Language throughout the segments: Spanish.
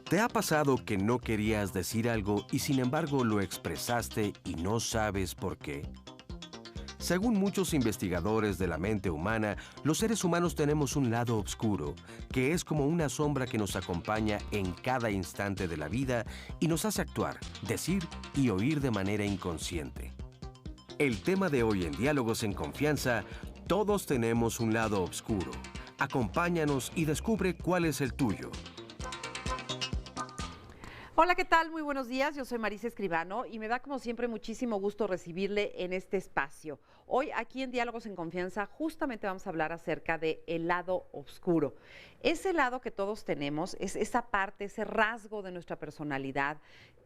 ¿Te ha pasado que no querías decir algo y sin embargo lo expresaste y no sabes por qué? Según muchos investigadores de la mente humana, los seres humanos tenemos un lado oscuro, que es como una sombra que nos acompaña en cada instante de la vida y nos hace actuar, decir y oír de manera inconsciente. El tema de hoy en Diálogos en Confianza, todos tenemos un lado oscuro. Acompáñanos y descubre cuál es el tuyo. Hola, ¿qué tal? Muy buenos días. Yo soy Marisa Escribano y me da como siempre muchísimo gusto recibirle en este espacio. Hoy aquí en Diálogos en Confianza justamente vamos a hablar acerca de el lado oscuro. Ese lado que todos tenemos es esa parte, ese rasgo de nuestra personalidad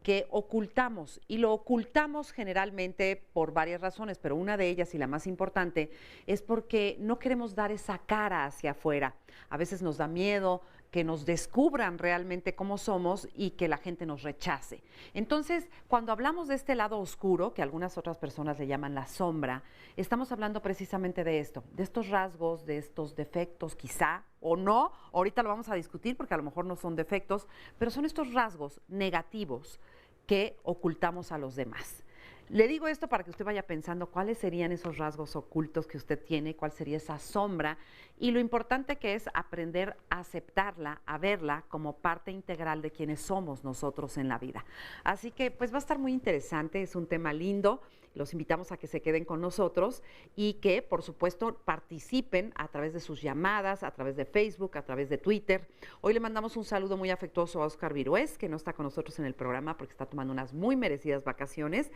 que ocultamos y lo ocultamos generalmente por varias razones, pero una de ellas y la más importante es porque no queremos dar esa cara hacia afuera. A veces nos da miedo que nos descubran realmente cómo somos y que la gente nos rechace. Entonces, cuando hablamos de este lado oscuro, que algunas otras personas le llaman la sombra, estamos hablando precisamente de esto, de estos rasgos, de estos defectos quizá, o no, ahorita lo vamos a discutir porque a lo mejor no son defectos, pero son estos rasgos negativos que ocultamos a los demás. Le digo esto para que usted vaya pensando cuáles serían esos rasgos ocultos que usted tiene, cuál sería esa sombra y lo importante que es aprender a aceptarla, a verla como parte integral de quienes somos nosotros en la vida. Así que pues va a estar muy interesante, es un tema lindo. Los invitamos a que se queden con nosotros y que, por supuesto, participen a través de sus llamadas, a través de Facebook, a través de Twitter. Hoy le mandamos un saludo muy afectuoso a Oscar Virués, que no está con nosotros en el programa porque está tomando unas muy merecidas vacaciones.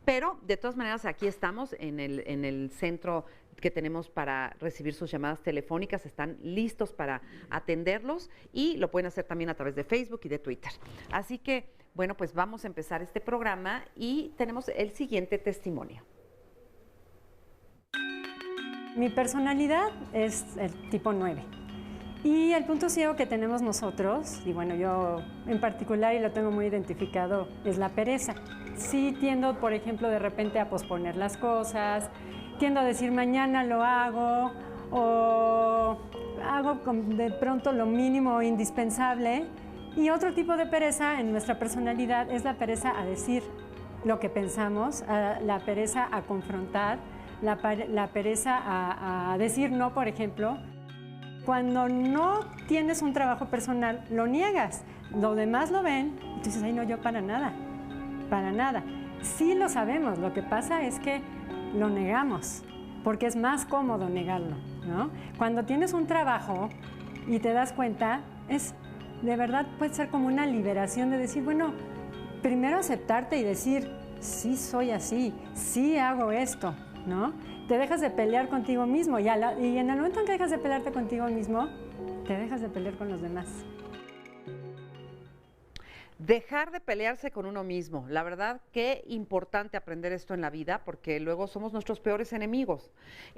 Pero, de todas maneras, aquí estamos en el centro que tenemos para recibir sus llamadas telefónicas, están listos para atenderlos y lo pueden hacer también a través de Facebook y de Twitter. Así que, bueno, pues vamos a empezar este programa y tenemos el siguiente testimonio. Mi personalidad es el tipo 9 y el punto ciego que tenemos nosotros, y bueno, yo en particular y lo tengo muy identificado, es la pereza. Sí tiendo, por ejemplo, de repente a posponer las cosas, tiendo a decir mañana lo hago o hago de pronto lo mínimo indispensable. Y otro tipo de pereza en nuestra personalidad es la pereza a decir lo que pensamos, la pereza a confrontar, la pereza a decir no, por ejemplo. Cuando no tienes un trabajo personal, lo niegas. Los demás lo ven y tú dices, ay, no, yo para nada, para nada. Sí lo sabemos, lo que pasa es que lo negamos, porque es más cómodo negarlo, ¿no? Cuando tienes un trabajo y te das cuenta, de verdad puede ser como una liberación de decir, bueno, primero aceptarte y decir, sí soy así, sí hago esto, ¿no? Te dejas de pelear contigo mismo y en el momento en que dejas de pelearte contigo mismo, te dejas de pelear con los demás. Dejar de pelearse con uno mismo. La verdad, qué importante aprender esto en la vida, porque luego somos nuestros peores enemigos.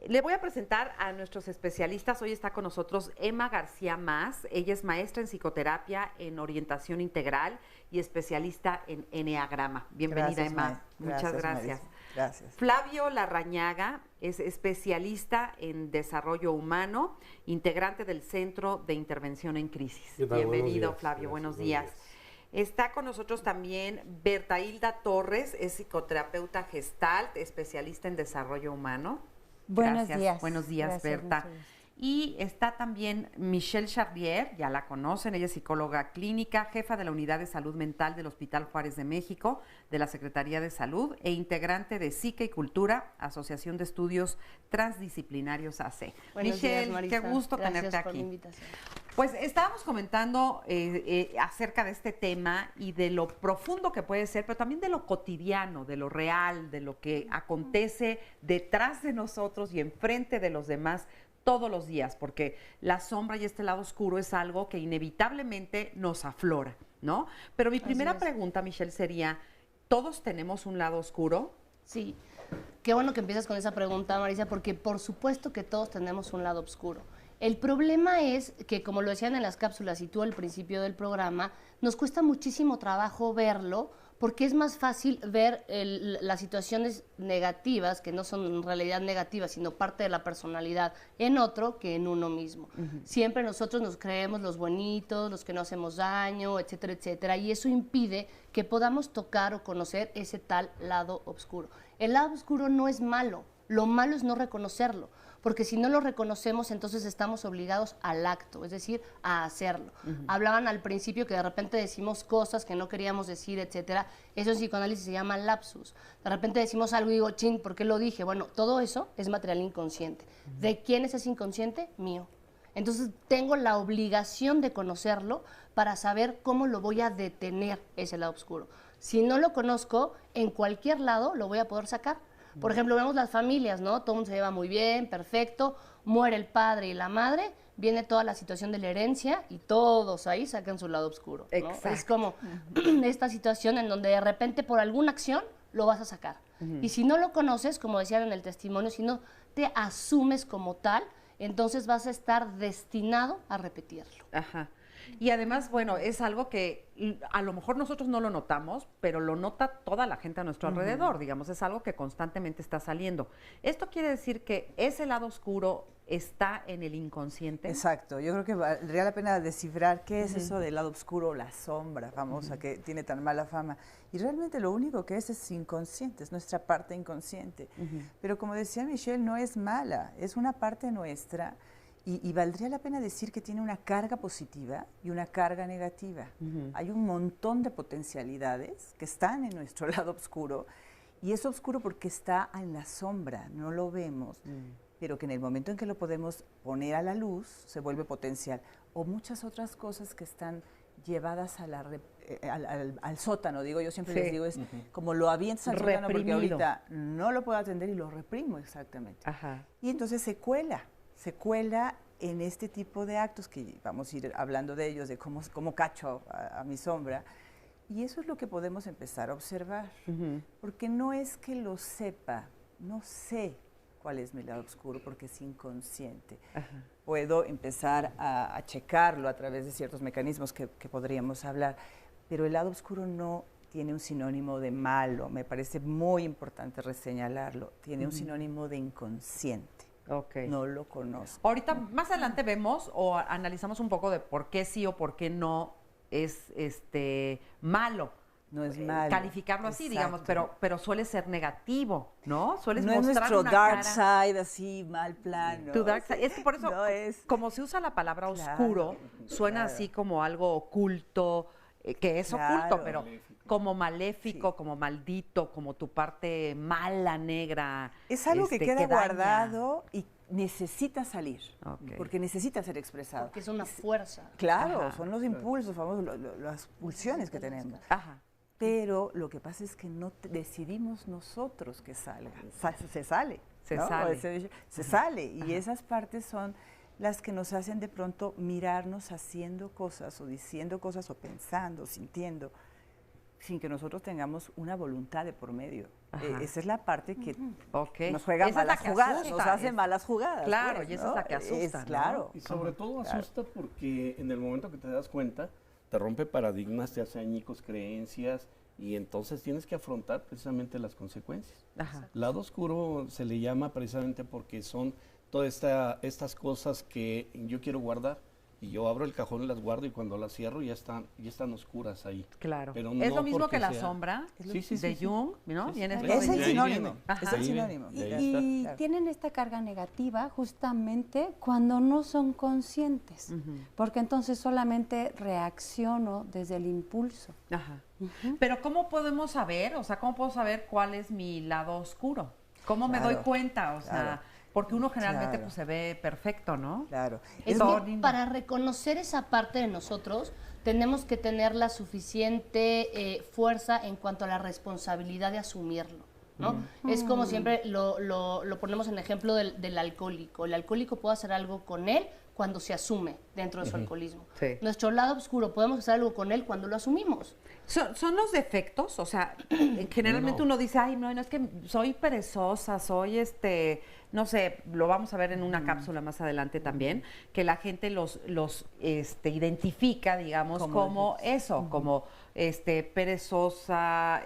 Le voy a presentar a nuestros especialistas. Hoy está con nosotros Emma García Mas. Ella es maestra en psicoterapia, en orientación integral y especialista en eneagrama. Bienvenida, gracias, Emma. Muchas gracias. Gracias. Flavio Larrañaga es especialista en desarrollo humano, integrante del Centro de Intervención en Crisis. Bienvenido, Flavio. Buenos días. Está con nosotros también Bertailda Torres, es psicoterapeuta gestalt, especialista en desarrollo humano. Buenos días. Buenos días, gracias, Berta. Y está también Michelle Charrier, ya la conocen, ella es psicóloga clínica, jefa de la Unidad de Salud Mental del Hospital Juárez de México, de la Secretaría de Salud, e integrante de Psique y Cultura, Asociación de Estudios Transdisciplinarios AC. Michelle, qué gusto tenerte aquí. Por la invitación. Pues estábamos comentando acerca de este tema y de lo profundo que puede ser, pero también de lo cotidiano, de lo real, de lo que acontece detrás de nosotros y enfrente de los demás todos los días, porque la sombra y este lado oscuro es algo que inevitablemente nos aflora, ¿no? Pero mi primera pregunta, Michelle, sería, ¿todos tenemos un lado oscuro? Sí. Qué bueno que empiezas con esa pregunta, Marisa, porque por supuesto que todos tenemos un lado oscuro. El problema es que, como lo decían en las cápsulas y tú al principio del programa, nos cuesta muchísimo trabajo verlo porque es más fácil ver las situaciones negativas, que no son en realidad negativas, sino parte de la personalidad, en otro que en uno mismo. Siempre nosotros nos creemos los bonitos, los que no hacemos daño, etcétera, etcétera, y eso impide que podamos tocar o conocer ese tal lado oscuro. El lado oscuro no es malo, lo malo es no reconocerlo, porque si no lo reconocemos, entonces estamos obligados al acto, es decir, a hacerlo. Hablaban al principio que de repente decimos cosas que no queríamos decir, etcétera. Eso en psicoanálisis se llama lapsus. De repente decimos algo y digo, chin, ¿por qué lo dije? Bueno, todo eso es material inconsciente. ¿De quién es ese inconsciente? Mío. Entonces tengo la obligación de conocerlo para saber cómo lo voy a detener, ese lado oscuro. Si no lo conozco, en cualquier lado lo voy a poder sacar. Por ejemplo, vemos las familias, ¿no? Todo el mundo se lleva muy bien, perfecto, muere el padre y la madre, viene toda la situación de la herencia y todos ahí sacan su lado oscuro, ¿no? Exacto. Es como esta situación en donde de repente por alguna acción lo vas a sacar. Y si no lo conoces, como decían en el testimonio, si no te asumes como tal, entonces vas a estar destinado a repetirlo. Ajá. Y además, bueno, es algo que a lo mejor nosotros no lo notamos, pero lo nota toda la gente a nuestro alrededor, digamos, es algo que constantemente está saliendo. ¿Esto quiere decir que ese lado oscuro está en el inconsciente? Exacto, yo creo que valdría la pena descifrar qué es eso del lado oscuro, la sombra famosa que tiene tan mala fama. Y realmente lo único que es inconsciente, es nuestra parte inconsciente. Pero como decía Michelle, no es mala, es una parte nuestra. Y valdría la pena decir que tiene una carga positiva y una carga negativa. Hay un montón de potencialidades que están en nuestro lado oscuro, y es oscuro porque está en la sombra, no lo vemos, pero que en el momento en que lo podemos poner a la luz, se vuelve potencial. O muchas otras cosas que están llevadas a al sótano, digo, yo siempre les digo, es como lo avientas al sótano porque ahorita no lo puedo atender y lo reprimo exactamente. Y entonces se cuela en este tipo de actos que vamos a ir hablando de ellos, de cómo cacho a mi sombra. Y eso es lo que podemos empezar a observar, porque no es que lo sepa, no sé cuál es mi lado oscuro porque es inconsciente. Puedo empezar a checarlo a través de ciertos mecanismos que podríamos hablar, pero el lado oscuro no tiene un sinónimo de malo, me parece muy importante reseñalarlo, tiene un sinónimo de inconsciente. No lo conozco. Ahorita, más adelante vemos o analizamos un poco de por qué sí o por qué no es malo. No es malo. Calificarlo así, digamos, pero suele ser negativo, ¿no? Sueles no mostrar es nuestro una dark cara, side así, mal plano. Tu dark side. Es que por eso, no es. como se usa la palabra oscuro, suena así como algo oculto, que es oculto, pero como maléfico, como maldito, como tu parte mala, negra. Es algo que queda daña. Guardado y necesita salir, porque necesita ser expresado. Porque es una fuerza. Claro, son los impulsos, famosos, las pulsiones que tenemos. Pero lo que pasa es que no decidimos nosotros que salga. Se sale. Se sale. Y esas partes son las que nos hacen de pronto mirarnos haciendo cosas o diciendo cosas o pensando, sintiendo, sin que nosotros tengamos una voluntad de por medio. Esa es la parte que nos juega malas jugadas, nos hace malas jugadas. Claro, pues, y esa es la que asusta, ¿no? Claro. Y sobre todo asusta porque en el momento que te das cuenta, te rompe paradigmas, te hace añicos creencias, y entonces tienes que afrontar precisamente las consecuencias. Lado oscuro se le llama precisamente porque son todas estas cosas que yo quiero guardar, y yo abro el cajón y las guardo, y cuando las cierro ya están oscuras ahí. Claro. Pero es no lo mismo porque que la sea... sombra de Jung, ¿no? Sí, Viene Es el de sinónimo. Ajá. Es el sinónimo. Y tienen esta carga negativa justamente cuando no son conscientes, porque entonces solamente reacciono desde el impulso. Pero ¿cómo podemos saber? O sea, ¿cómo puedo saber cuál es mi lado oscuro? ¿Cómo me doy cuenta? O sea, porque uno generalmente pues, se ve perfecto, ¿no? Claro. Es que para reconocer esa parte de nosotros tenemos que tener la suficiente fuerza en cuanto a la responsabilidad de asumirlo. ¿no? Es como siempre lo ponemos en el ejemplo del alcohólico. El alcohólico puede hacer algo con él cuando se asume dentro de su alcoholismo. Sí. Nuestro lado oscuro, podemos hacer algo con él cuando lo asumimos. ¿Son los defectos? O sea, generalmente uno dice, ay, no, es que soy perezosa, soy no sé, lo vamos a ver en una cápsula más adelante también, que la gente los identifica, digamos, como eso, como perezosa,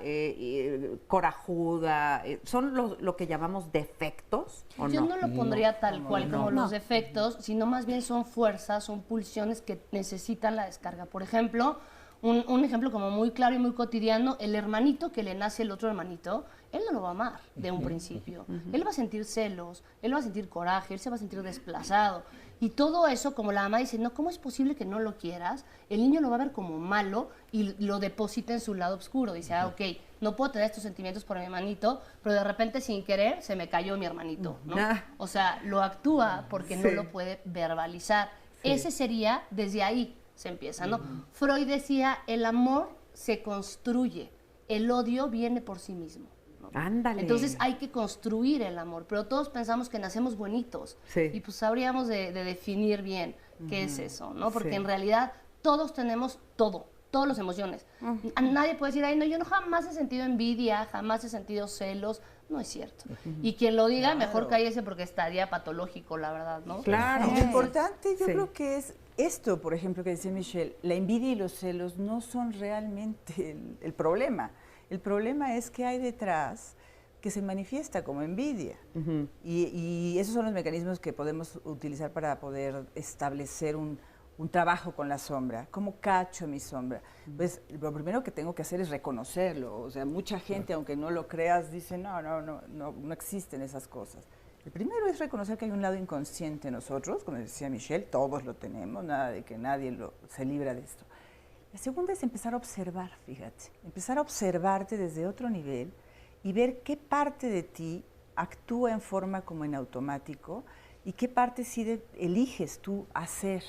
corajuda. ¿Son lo que llamamos defectos o Yo no? no lo pondría tal cual como los defectos, sino más bien son fuerzas, son pulsiones que necesitan la descarga. Por ejemplo, un ejemplo como muy claro y muy cotidiano, el hermanito que le nace el otro hermanito, él no lo va a amar de un principio. Él va a sentir celos, él va a sentir coraje, él se va a sentir desplazado. Y todo eso, como la mamá dice, no, ¿cómo es posible que no lo quieras? El niño lo va a ver como malo y lo deposita en su lado oscuro. Dice, ok, no puedo tener estos sentimientos por mi hermanito, pero de repente sin querer se me cayó mi hermanito, ¿no? O sea, lo actúa porque no lo puede verbalizar. Ese sería, desde ahí se empieza, ¿no? Freud decía, el amor se construye, el odio viene por sí mismo. Ándale. Entonces hay que construir el amor, pero todos pensamos que nacemos bonitos y pues habríamos de definir bien qué es eso, ¿no? Porque en realidad todos tenemos todas las emociones. Nadie puede decir, ay, no, yo no jamás he sentido envidia, jamás he sentido celos. No es cierto. Y quien lo diga, mejor cállese porque estaría patológico, la verdad, ¿no? Claro. Lo importante yo creo que es esto, por ejemplo, que decía Michelle, la envidia y los celos no son realmente el problema. El problema es que hay detrás que se manifiesta como envidia. Y esos son los mecanismos que podemos utilizar para poder establecer un trabajo con la sombra. ¿Cómo cacho mi sombra? Pues lo primero que tengo que hacer es reconocerlo. O sea, mucha gente, aunque no lo creas, dice, no existen esas cosas. El primero es reconocer que hay un lado inconsciente en nosotros, como decía Michelle, todos lo tenemos, nada de que nadie se libra de esto. La segunda es empezar a observar, fíjate, empezar a observarte desde otro nivel y ver qué parte de ti actúa en forma como en automático y qué parte sí eliges tú hacer.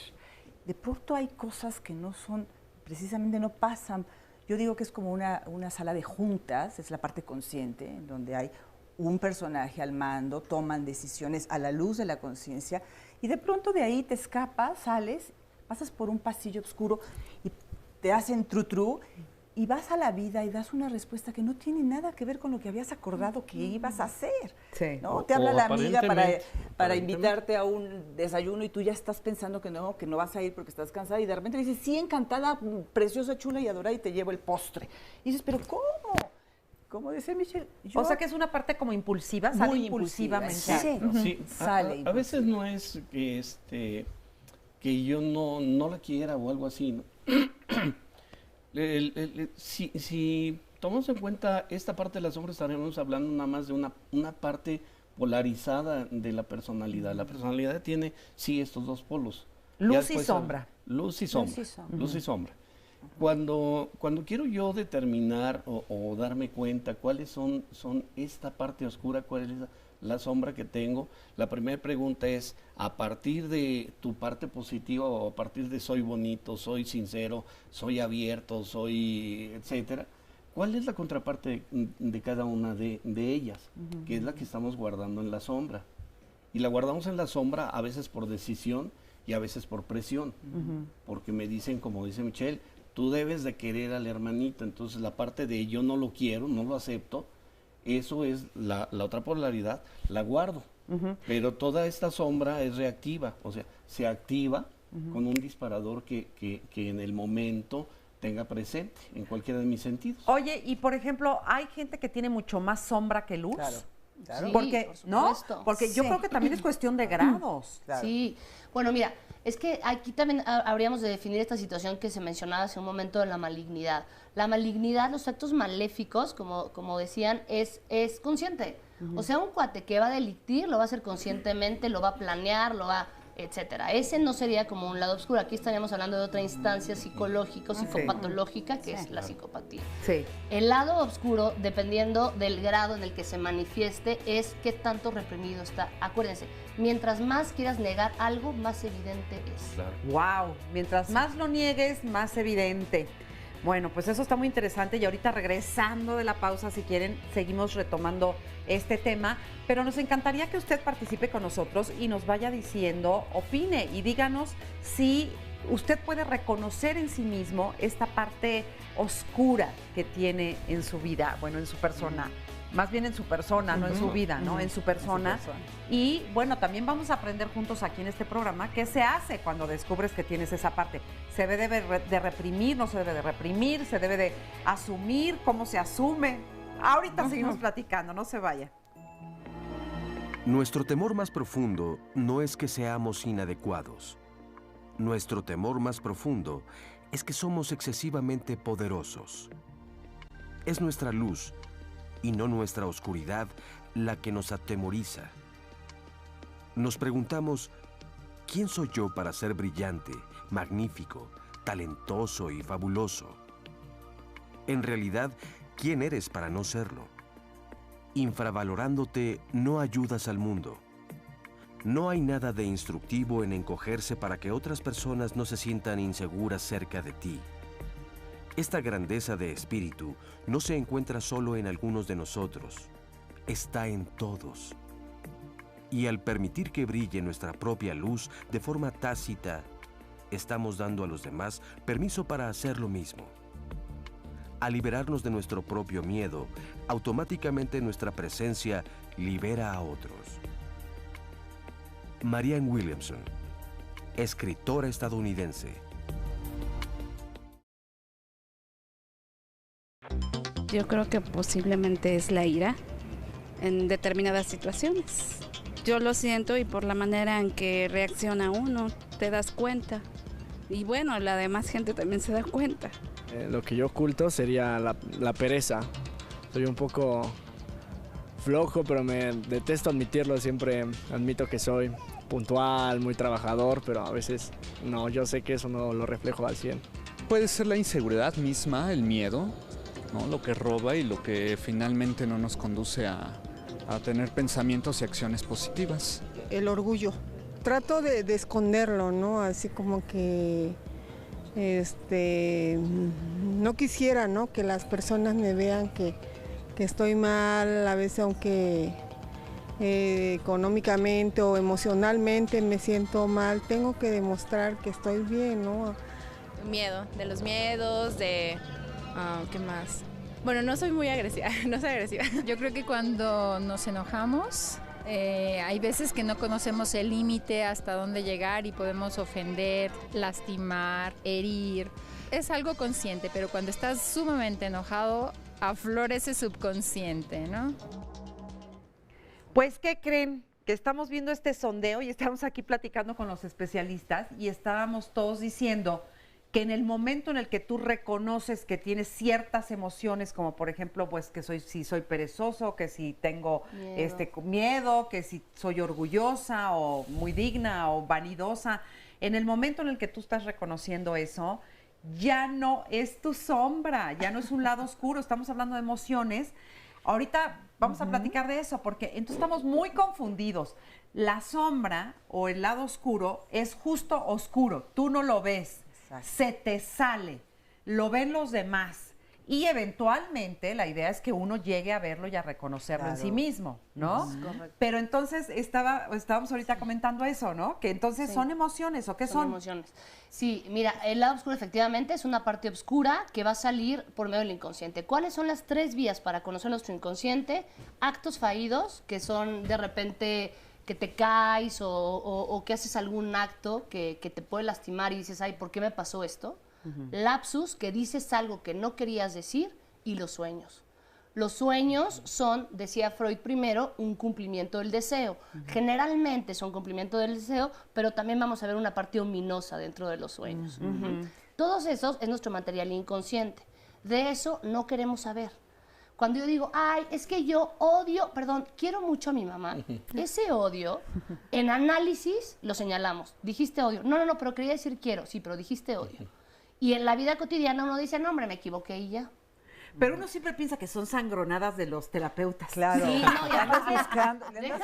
De pronto hay cosas que no son, precisamente no pasan. Yo digo que es como una sala de juntas, es la parte consciente, en donde hay un personaje al mando, toman decisiones a la luz de la conciencia y de pronto de ahí te escapas, sales, pasas por un pasillo oscuro y te hacen tru y vas a la vida y das una respuesta que no tiene nada que ver con lo que habías acordado que ibas a hacer. Sí. ¿No? Te habla la amiga para invitarte a un desayuno y tú ya estás pensando que no vas a ir porque estás cansada y de repente le dices, sí, encantada, preciosa, chula y adorada y te llevo el postre. Y dices, ¿pero cómo? Como dice Michelle. O sea que es una parte como impulsiva, sale impulsivamente. Sí. Sale a veces no es que yo no la quiera o algo así, ¿no? Si tomamos en cuenta esta parte de la sombra, estaremos hablando nada más de una parte polarizada de la personalidad. La personalidad tiene, estos dos polos. Luz y sombra. Luz y sombra. Cuando quiero yo determinar o darme cuenta cuáles son esta parte oscura, cuál es la sombra que tengo, la primera pregunta es, a partir de tu parte positiva o a partir de soy bonito, soy sincero, soy abierto, soy etcétera, ¿cuál es la contraparte de cada una de ellas? Que es la que estamos guardando en la sombra. Y la guardamos en la sombra a veces por decisión y a veces por presión, porque me dicen, como dice Michelle, tú debes de querer al hermanito, entonces la parte de yo no lo quiero, no lo acepto, eso es la otra polaridad, la guardo. Pero toda esta sombra es reactiva, o sea, se activa con un disparador que en el momento tenga presente, en cualquiera de mis sentidos. Oye, y por ejemplo, hay gente que tiene mucho más sombra que luz. Claro. Sí, porque, por ¿no? supuesto. Porque yo creo que también es cuestión de grados. Claro. Sí, bueno, mira, es que aquí también habríamos de definir esta situación que se mencionaba hace un momento de la malignidad. La malignidad, los actos maléficos, como decían, es consciente. O sea, un cuate que va a delictir lo va a hacer conscientemente, lo va a planear, etcétera. Ese no sería como un lado oscuro. Aquí estaríamos hablando de otra instancia psicológica, psicopatológica, que es la psicopatía. Sí. El lado oscuro, dependiendo del grado en el que se manifieste, es qué tanto reprimido está. Acuérdense, mientras más quieras negar algo, más evidente es. Claro. Wow, mientras más lo niegues, más evidente. Bueno, pues eso está muy interesante y ahorita regresando de la pausa, si quieren, seguimos retomando este tema, pero nos encantaría que usted participe con nosotros y nos vaya diciendo, opine y díganos si usted puede reconocer en sí mismo esta parte oscura que tiene en su vida, bueno, en su persona. Más bien en su persona, no en su vida, ¿no? En su persona. Y bueno, también vamos a aprender juntos aquí en este programa qué se hace cuando descubres que tienes esa parte. ¿Se debe de reprimir? ¿No se debe de reprimir? ¿Se debe de asumir? ¿Cómo se asume? Ahorita seguimos platicando, no se vaya. Nuestro temor más profundo no es que seamos inadecuados. Nuestro temor más profundo es que somos excesivamente poderosos. Es nuestra luz y no nuestra oscuridad la que nos atemoriza. Nos preguntamos, ¿quién soy yo para ser brillante, magnífico, talentoso y fabuloso? En realidad, ¿quién eres para no serlo? Infravalorándote, no ayudas al mundo. No hay nada de instructivo en encogerse para que otras personas no se sientan inseguras cerca de ti. Esta grandeza de espíritu no se encuentra solo en algunos de nosotros, está en todos. Y al permitir que brille nuestra propia luz de forma tácita, estamos dando a los demás permiso para hacer lo mismo. Al liberarnos de nuestro propio miedo, automáticamente nuestra presencia libera a otros. Marianne Williamson, escritora estadounidense. Yo creo que posiblemente es la ira en determinadas situaciones. Yo lo siento y por la manera en que reacciona uno, te das cuenta. Y bueno, la demás gente también se da cuenta. Lo que yo oculto sería la pereza. Soy un poco flojo, pero me detesto admitirlo. Siempre admito que soy puntual, muy trabajador, pero a veces no, yo sé que eso no lo reflejo al 100. Puede ser la inseguridad misma, el miedo, ¿no? Lo que roba y lo que finalmente no nos conduce a tener pensamientos y acciones positivas. El orgullo. Trato de esconderlo, ¿no? Así como que no quisiera, ¿no? Que las personas me vean que estoy mal, a veces aunque económicamente o emocionalmente me siento mal, tengo que demostrar que estoy bien, ¿no? Miedo, de los miedos, de ¿qué más? Bueno, no soy muy agresiva, no soy agresiva. Yo creo que cuando nos enojamos, hay veces que no conocemos el límite hasta dónde llegar y podemos ofender, lastimar, herir. Es algo consciente, pero cuando estás sumamente enojado, aflora ese subconsciente, ¿no? Pues, ¿qué creen? Que estamos viendo este sondeo y estamos aquí platicando con los especialistas y estábamos todos diciendo que en el momento en el que tú reconoces que tienes ciertas emociones, como por ejemplo, pues que si soy perezoso, que si tengo miedo, que si soy orgullosa o muy digna o vanidosa, en el momento en el que tú estás reconociendo eso, ya no es tu sombra, ya no es un lado oscuro, estamos hablando de emociones. Ahorita vamos a platicar de eso, porque entonces estamos muy confundidos. La sombra o el lado oscuro es justo oscuro, tú no lo ves. Se te sale, lo ven los demás y eventualmente la idea es que uno llegue a verlo y a reconocerlo en sí mismo, ¿no? Pero entonces estábamos ahorita comentando eso, ¿no? Que entonces son emociones, ¿o qué son? Son emociones. Sí, mira, el lado oscuro efectivamente es una parte oscura que va a salir por medio del inconsciente. ¿Cuáles son las 3 vías para conocer nuestro inconsciente? Actos fallidos, que son de repente que te caes o que haces algún acto que te puede lastimar y dices, ay, ¿por qué me pasó esto? Lapsus, que dices algo que no querías decir, y los sueños. Los sueños son, decía Freud primero, un cumplimiento del deseo. Generalmente son cumplimiento del deseo, pero también vamos a ver una parte ominosa dentro de los sueños. Todos esos es nuestro material inconsciente. De eso no queremos saber. Cuando yo digo, ay, es que yo odio, perdón, quiero mucho a mi mamá, ese odio, en análisis lo señalamos. Dijiste odio. No, pero quería decir quiero. Sí, pero dijiste odio. Y en la vida cotidiana uno dice, no, hombre, me equivoqué y ya. Pero uno siempre piensa que son sangronadas de los terapeutas. Claro. Sí, no, y andas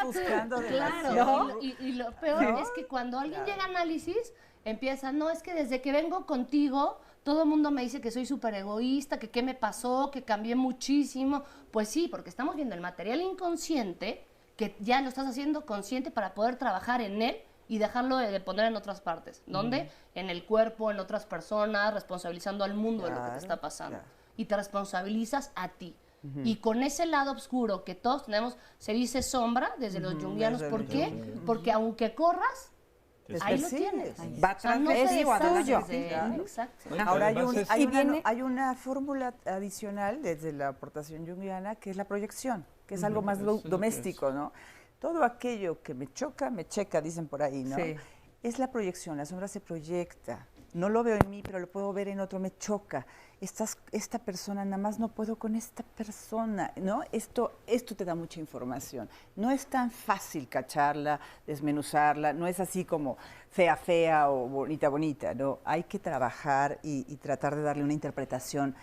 buscando claro, ¿no? Y lo peor es que cuando alguien llega a análisis, empieza, no, es que desde que vengo contigo, todo el mundo me dice que soy súper egoísta, que qué me pasó, que cambié muchísimo. Pues sí, porque estamos viendo el material inconsciente que ya lo estás haciendo consciente para poder trabajar en él y dejarlo de poner en otras partes. ¿Dónde? En el cuerpo, en otras personas, responsabilizando al mundo de lo que te está pasando. Y te responsabilizas a ti. Y con ese lado oscuro que todos tenemos, se dice sombra desde los junguianos. ¿Por qué? Porque aunque corras, ahí lo tienes. Va tras de tuyo. Exacto. Ahora hay una fórmula adicional desde la aportación junguiana que es la proyección, que es algo más doméstico, ¿no? Todo aquello que me choca, me checa, dicen por ahí, ¿no? Sí. Es la proyección, la sombra se proyecta. No lo veo en mí, pero lo puedo ver en otro, me choca. Esta persona, nada más no puedo con esta persona, ¿no? Esto te da mucha información. No es tan fácil cacharla, desmenuzarla, no es así como fea o bonita, ¿no? Hay que trabajar y tratar de darle una interpretación,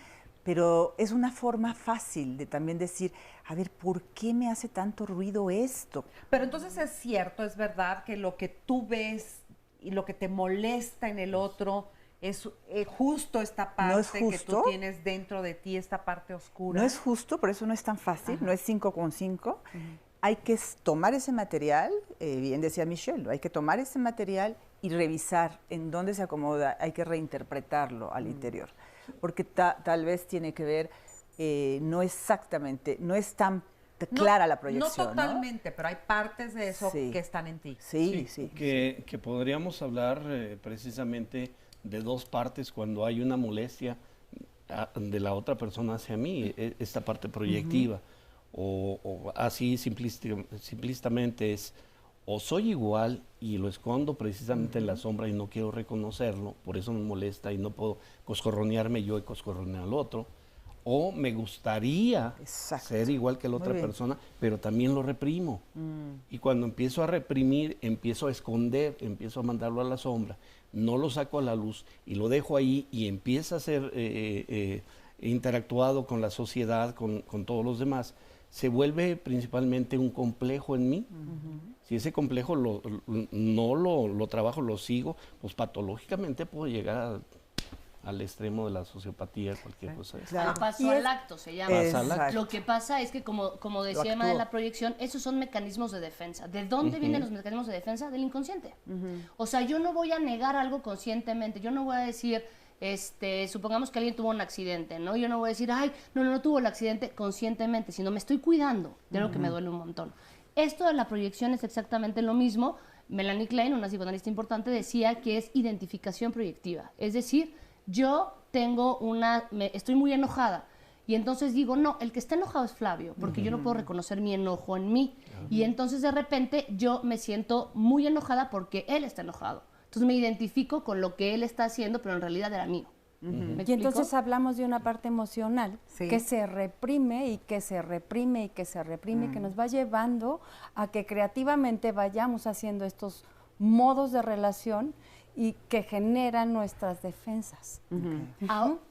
pero es una forma fácil de también decir, a ver, ¿por qué me hace tanto ruido esto? Pero entonces es cierto, es verdad que lo que tú ves y lo que te molesta en el otro es justo esta parte que tú tienes dentro de ti, esta parte oscura. No es justo, por eso no es tan fácil, no es 5 con 5. Hay que tomar ese material, bien decía Michelle, ¿no? Hay que tomar ese material y revisar en dónde se acomoda, hay que reinterpretarlo al interior. Porque tal vez tiene que ver, no exactamente, no es tan clara la proyección. No totalmente, ¿no? Pero hay partes de eso que están en ti. Sí. Que podríamos hablar precisamente de dos partes cuando hay una molestia de la otra persona hacia mí, esta parte proyectiva, o así simplistamente es, o soy igual y lo escondo precisamente en la sombra y no quiero reconocerlo, por eso me molesta y no puedo coscorronearme yo y coscorronear al otro, o me gustaría ser igual que la otra persona, pero también lo reprimo. Y cuando empiezo a reprimir, empiezo a esconder, empiezo a mandarlo a la sombra, no lo saco a la luz y lo dejo ahí y empieza a ser interactuado con la sociedad, con todos los demás, se vuelve principalmente un complejo en mí. Si ese complejo no lo trabajo, lo sigo, pues patológicamente puedo llegar al extremo de la sociopatía, cualquier cosa. Paso al acto se llama. Lo que pasa es que, como decía Emma de la proyección, esos son mecanismos de defensa. ¿De dónde vienen los mecanismos de defensa? Del inconsciente. O sea, yo no voy a negar algo conscientemente, yo no voy a decir, supongamos que alguien tuvo un accidente, ¿no? Yo no voy a decir, ay, no tuvo el accidente conscientemente, sino me estoy cuidando de algo que me duele un montón. Esto de la proyección es exactamente lo mismo. Melanie Klein, una psicoanalista importante, decía que es identificación proyectiva. Es decir, yo estoy muy enojada y entonces digo, no, el que está enojado es Flavio, porque yo no puedo reconocer mi enojo en mí. Y entonces de repente yo me siento muy enojada porque él está enojado. Entonces me identifico con lo que él está haciendo, pero en realidad era mío. Y entonces hablamos de una parte emocional que se reprime y que se reprime y que se reprime, que nos va llevando a que creativamente vayamos haciendo estos modos de relación y que generan nuestras defensas.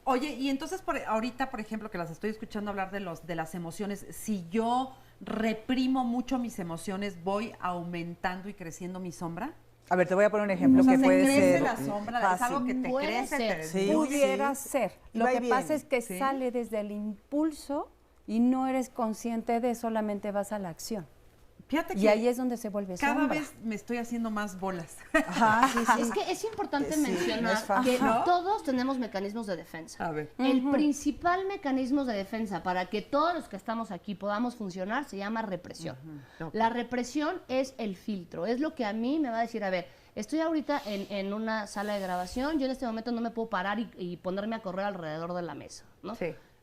Oye, y entonces ahorita, por ejemplo, que las estoy escuchando hablar de las emociones, si yo reprimo mucho mis emociones, ¿voy aumentando y creciendo mi sombra? A ver, te voy a poner un ejemplo que puede ser. ¿Crece la sombra? ¿Es algo que te crece? Pudiera ser. Lo que pasa es que sale desde el impulso y no eres consciente de, solamente vas a la acción. Fíjate y ahí es donde se vuelve sombra. Cada vez me estoy haciendo más bolas. Es que es importante mencionar que todos tenemos mecanismos de defensa. El principal mecanismo de defensa para que todos los que estamos aquí podamos funcionar se llama represión. La represión es el filtro, es lo que a mí me va a decir, a ver, estoy ahorita en una sala de grabación, yo en este momento no me puedo parar y ponerme a correr alrededor de la mesa, ¿no?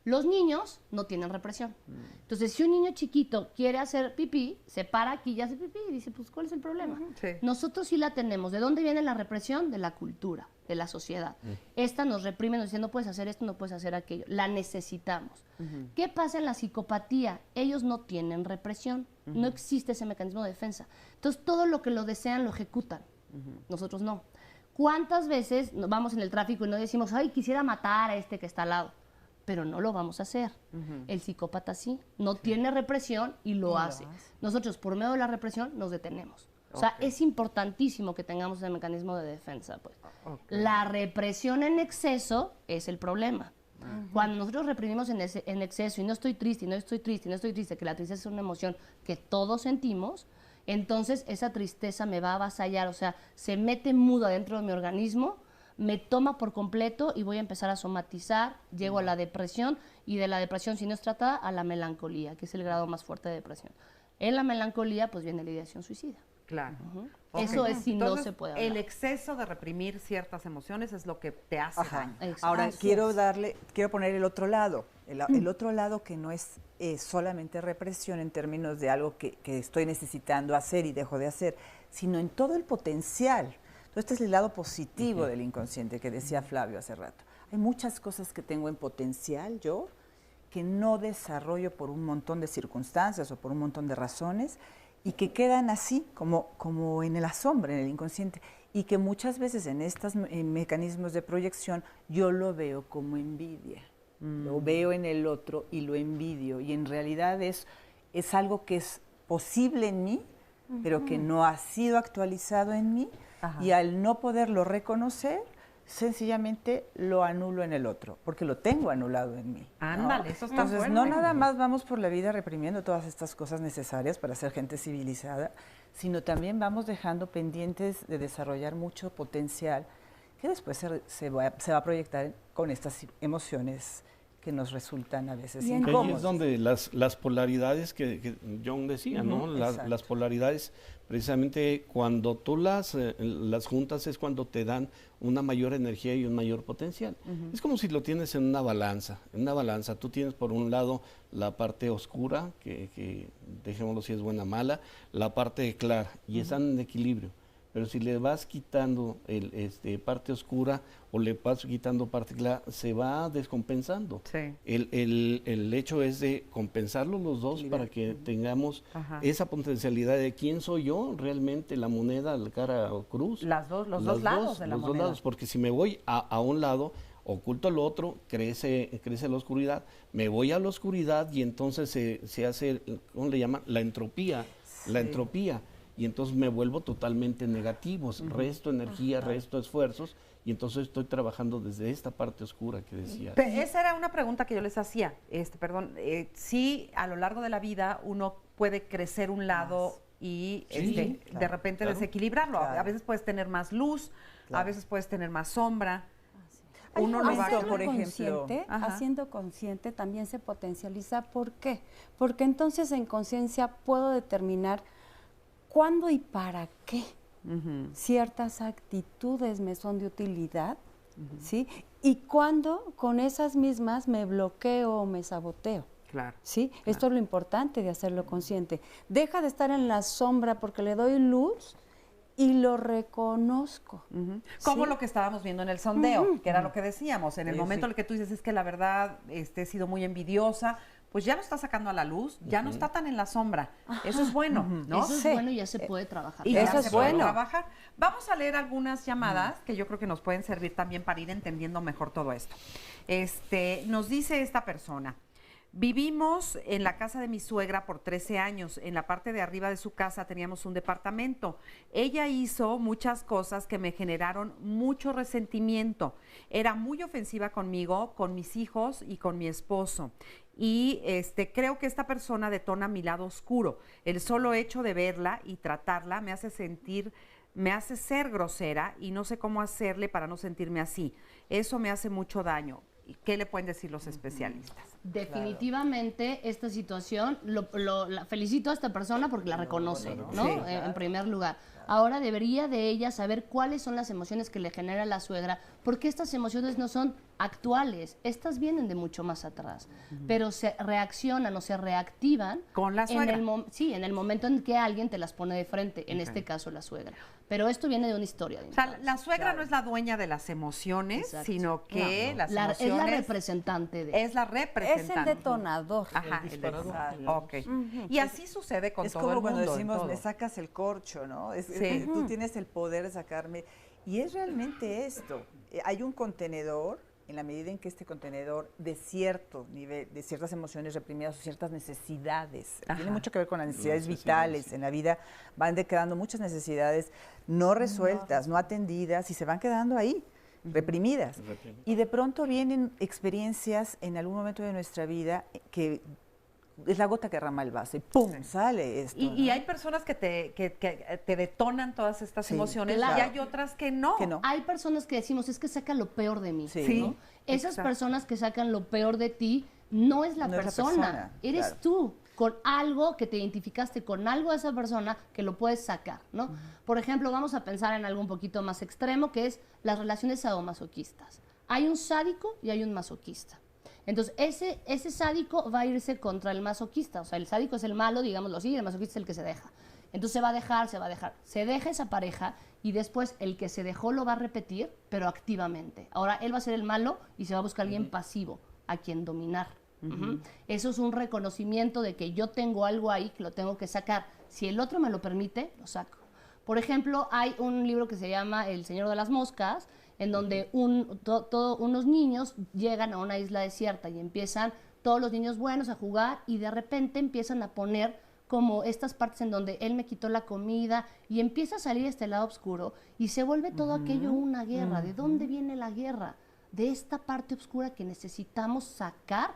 Los niños no tienen represión. Entonces, si un niño chiquito quiere hacer pipí, se para aquí y hace pipí y dice, pues, ¿cuál es el problema? Nosotros sí la tenemos. ¿De dónde viene la represión? De la cultura, de la sociedad. Esta nos reprime, nos dice, no puedes hacer esto, no puedes hacer aquello. La necesitamos. ¿Qué pasa en la psicopatía? Ellos no tienen represión. No existe ese mecanismo de defensa. Entonces, todo lo que lo desean lo ejecutan. Nosotros no. ¿Cuántas veces vamos en el tráfico y no decimos, ay, quisiera matar a este que está al lado? Pero no lo vamos a hacer. El psicópata sí, no tiene represión y lo hace. Nosotros, por medio de la represión, nos detenemos. O sea, es importantísimo que tengamos el mecanismo de defensa, pues. La represión en exceso es el problema. Cuando nosotros reprimimos en exceso y no estoy triste, que la tristeza es una emoción que todos sentimos, entonces esa tristeza me va a avasallar, o sea, se mete muda dentro de mi organismo, me toma por completo y voy a empezar a somatizar, llego a la depresión y de la depresión, si no es tratada, a la melancolía, que es el grado más fuerte de depresión. En la melancolía, pues viene la ideación suicida. Claro. Eso es si Entonces, no se puede hablar. El exceso de reprimir ciertas emociones es lo que te hace daño. Ahora, quiero poner el otro lado. El otro lado que no es solamente represión en términos de algo que estoy necesitando hacer y dejo de hacer, sino en todo el potencial. Entonces, este es el lado positivo del inconsciente que decía Flavio hace rato. Hay muchas cosas que tengo en potencial yo que no desarrollo por un montón de circunstancias o por un montón de razones y que quedan así como en la sombra, en el inconsciente, y que muchas veces en estos mecanismos de proyección yo lo veo como envidia. Lo veo en el otro y lo envidio, y en realidad es algo que es posible en mí, pero que no ha sido actualizado en mí, y al no poderlo reconocer, sencillamente lo anulo en el otro, porque lo tengo anulado en mí. Ándale, eso está Entonces, fuerte. no nada más vamos por la vida reprimiendo todas estas cosas necesarias para ser gente civilizada, sino también vamos dejando pendientes de desarrollar mucho potencial que después se va a proyectar con estas emociones que nos resultan a veces incómodas. Ahí es donde las polaridades que John decía, ¿no? Las polaridades, precisamente cuando tú las juntas es cuando te dan una mayor energía y un mayor potencial. Es como si lo tienes en una balanza. En una balanza tú tienes por un lado la parte oscura, que dejémoslo si es buena o mala, la parte clara, y están en equilibrio. Pero si le vas quitando parte oscura o le vas quitando parte clara, se va descompensando. Sí. El hecho es de compensarlos los dos para que tengamos esa potencialidad de quién soy yo realmente, la moneda, la cara o cruz. Los dos lados de la moneda. Los dos lados, porque si me voy a un lado, oculto al otro, crece la oscuridad, me voy a la oscuridad y entonces se hace, ¿cómo le llaman? La entropía. La entropía. Y entonces me vuelvo totalmente negativo, resto energía, resto esfuerzos, y entonces estoy trabajando desde esta parte oscura que decía. Esa era una pregunta que yo les hacía. Sí, a lo largo de la vida uno puede crecer un lado y de repente desequilibrarlo. Claro. A veces puedes tener más luz, a veces puedes tener más sombra. Uno lo va a por ejemplo. Haciendo consciente también se potencializa. ¿Por qué? Porque entonces en conciencia puedo determinar ¿cuándo y para qué ciertas actitudes me son de utilidad? ¿Sí? Y cuándo con esas mismas me bloqueo o me saboteo. Claro. ¿Sí? Claro. Esto es lo importante de hacerlo consciente. Deja de estar en la sombra porque le doy luz y lo reconozco. Como lo que estábamos viendo en el sondeo, que era lo que decíamos. En el momento en el que tú dices, es que la verdad he sido muy envidiosa, pues ya lo está sacando a la luz, ya no está tan en la sombra. Eso es bueno, ¿no? Eso es bueno y ya se puede trabajar. Y eso es bueno. Trabajar. Vamos a leer algunas llamadas que yo creo que nos pueden servir también para ir entendiendo mejor todo esto. Nos dice esta persona: vivimos en la casa de mi suegra por 13 años. En la parte de arriba de su casa teníamos un departamento. Ella hizo muchas cosas que me generaron mucho resentimiento. Era muy ofensiva conmigo, con mis hijos y con mi esposo. Y creo que esta persona detona mi lado oscuro. El solo hecho de verla y tratarla me hace ser grosera y no sé cómo hacerle para no sentirme así. Eso me hace mucho daño. ¿Qué le pueden decir los especialistas? Definitivamente esta situación, la felicito a esta persona porque la reconoce, ¿no? Sí, claro. En primer lugar. Ahora debería de ella saber cuáles son las emociones que le genera la suegra, porque estas emociones no son actuales, estas vienen de mucho más atrás, pero se reaccionan o se reactivan con la suegra. En el momento en que alguien te las pone de frente, en este caso la suegra. Pero esto viene de una historia. O sea, la suegra no es la dueña de las emociones, sino que las emociones... Es la representante de... Es la representante. Es el detonador. Ajá, el detonador. Okay. Y así sucede con todo el mundo. Es como cuando decimos, me sacas el corcho, ¿no? Tú tienes el poder de sacarme. Y es realmente esto. Hay un contenedor en la medida en que este contenedor de cierto nivel, de ciertas emociones reprimidas o ciertas necesidades, tiene mucho que ver con las necesidades vitales. En la vida van quedando muchas necesidades no resueltas, no atendidas y se van quedando ahí, reprimidas. Y de pronto vienen experiencias en algún momento de nuestra vida que es la gota que derrama el vaso y ¡pum! Sale esto. Y hay personas que te detonan todas estas emociones y hay otras que no. Hay personas que decimos, es que saca lo peor de mí. ¿no? Esas personas que sacan lo peor de ti no es la persona, eres tú, con algo que te identificaste con algo de esa persona que lo puedes sacar, ¿no? Por ejemplo, vamos a pensar en algo un poquito más extremo, que es las relaciones sadomasoquistas. Hay un sádico y hay un masoquista. Entonces, ese sádico va a irse contra el masoquista. O sea, el sádico es el malo, digámoslo así, y el masoquista es el que se deja. Entonces, se va a dejar. Se deja esa pareja y después el que se dejó lo va a repetir, pero activamente. Ahora, él va a ser el malo y se va a buscar alguien pasivo a quien dominar. Eso es un reconocimiento de que yo tengo algo ahí que lo tengo que sacar. Si el otro me lo permite, lo saco. Por ejemplo, hay un libro que se llama El Señor de las Moscas, en donde unos niños llegan a una isla desierta y empiezan todos los niños buenos a jugar y de repente empiezan a poner como estas partes en donde él me quitó la comida y empieza a salir este lado oscuro y se vuelve todo aquello una guerra. ¿De dónde viene la guerra? De esta parte oscura que necesitamos sacar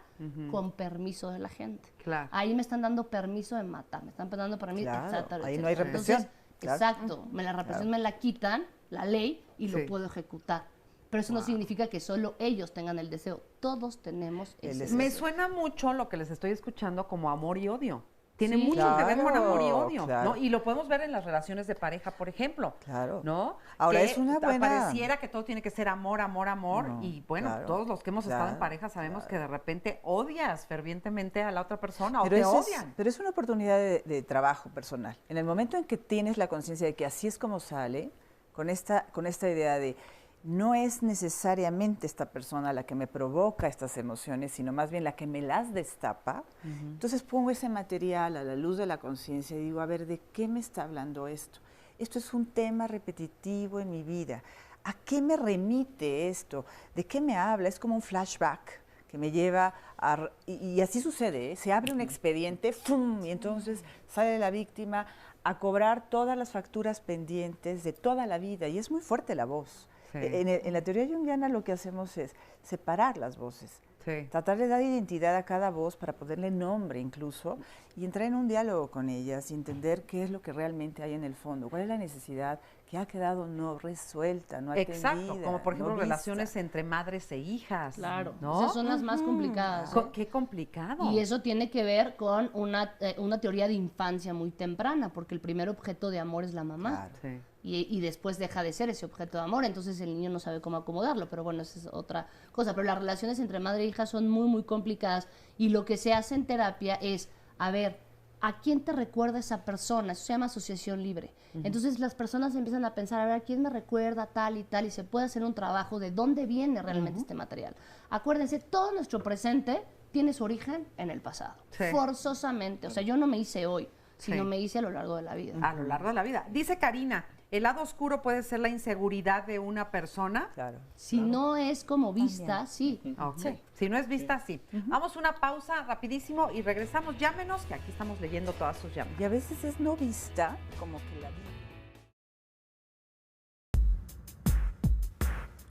con permiso de la gente. Claro. Ahí me están dando permiso de matar, me están dando permiso, etcétera, ahí no hay represión. Entonces, exacto, la represión me la quitan, la ley, y lo puedo ejecutar. Pero eso no significa que solo ellos tengan el deseo. Todos tenemos ese deseo. Me suena mucho lo que les estoy escuchando como amor y odio. Tiene mucho que ver con amor y odio, ¿no? Y lo podemos ver en las relaciones de pareja, por ejemplo. ¿No? Ahora que es una buena... Pareciera que todo tiene que ser amor, amor, amor. No, y bueno, todos los que hemos estado en pareja sabemos que de repente odias fervientemente a la otra persona o te odian. Pero es una oportunidad de trabajo personal. En el momento en que tienes la conciencia de que así es como sale, con esta idea de no es necesariamente esta persona la que me provoca estas emociones, sino más bien la que me las destapa. Entonces pongo ese material a la luz de la conciencia y digo, a ver, ¿de qué me está hablando esto? Esto es un tema repetitivo en mi vida. ¿A qué me remite esto? ¿De qué me habla? Es como un flashback que me lleva a... Y así sucede, ¿eh? Se abre un expediente, ¡fum! Y entonces sale la víctima a cobrar todas las facturas pendientes de toda la vida. Y es muy fuerte la voz. En la teoría junguiana lo que hacemos es separar las voces, tratar de dar identidad a cada voz para ponerle nombre incluso y entrar en un diálogo con ellas y entender qué es lo que realmente hay en el fondo, cuál es la necesidad que ha quedado no resuelta, no atendida. Exacto, como por ejemplo relaciones entre madres e hijas. Claro, ¿no? Esas son las más complicadas. Qué complicado. Y eso tiene que ver con una teoría de infancia muy temprana, porque el primer objeto de amor es la mamá. Claro. Y después deja de ser ese objeto de amor, entonces el niño no sabe cómo acomodarlo, pero bueno, esa es otra cosa. Pero las relaciones entre madre e hija son muy, muy complicadas y lo que se hace en terapia es, a ver, ¿a quién te recuerda esa persona? Eso se llama asociación libre. Entonces las personas empiezan a pensar, a ver, ¿a quién me recuerda tal y tal? Y se puede hacer un trabajo de dónde viene realmente este material. Acuérdense, todo nuestro presente tiene su origen en el pasado, forzosamente. O sea, yo no me hice hoy, sino me hice a lo largo de la vida. A lo largo de la vida. Dice Karina, ¿el lado oscuro puede ser la inseguridad de una persona? Claro. Si no es como vista, sí. Okay. Si no es vista, sí. Vamos a una pausa rapidísimo y regresamos. Llámenos, que aquí estamos leyendo todas sus llamadas. Y a veces es no vista, como que la vida.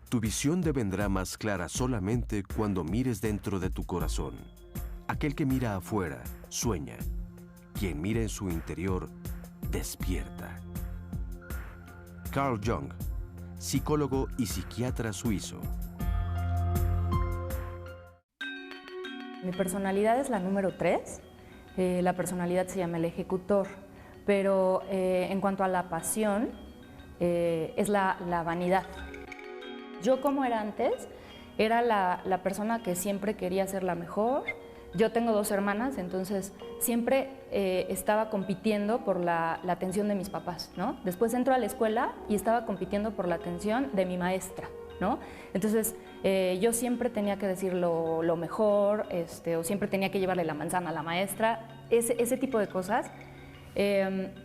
Tu visión devendrá más clara solamente cuando mires dentro de tu corazón. Aquel que mira afuera, sueña. Quien mira en su interior, despierta. Carl Jung, psicólogo y psiquiatra suizo. Mi personalidad es la número 3. La personalidad se llama el ejecutor. Pero en cuanto a la pasión, es la vanidad. Yo, como era antes, era la persona que siempre quería ser la mejor. Yo tengo 2 hermanas, entonces siempre estaba compitiendo por la atención de mis papás, ¿no? Después entro a la escuela y estaba compitiendo por la atención de mi maestra, ¿no? Entonces yo siempre tenía que decir lo mejor, o siempre tenía que llevarle la manzana a la maestra, ese tipo de cosas.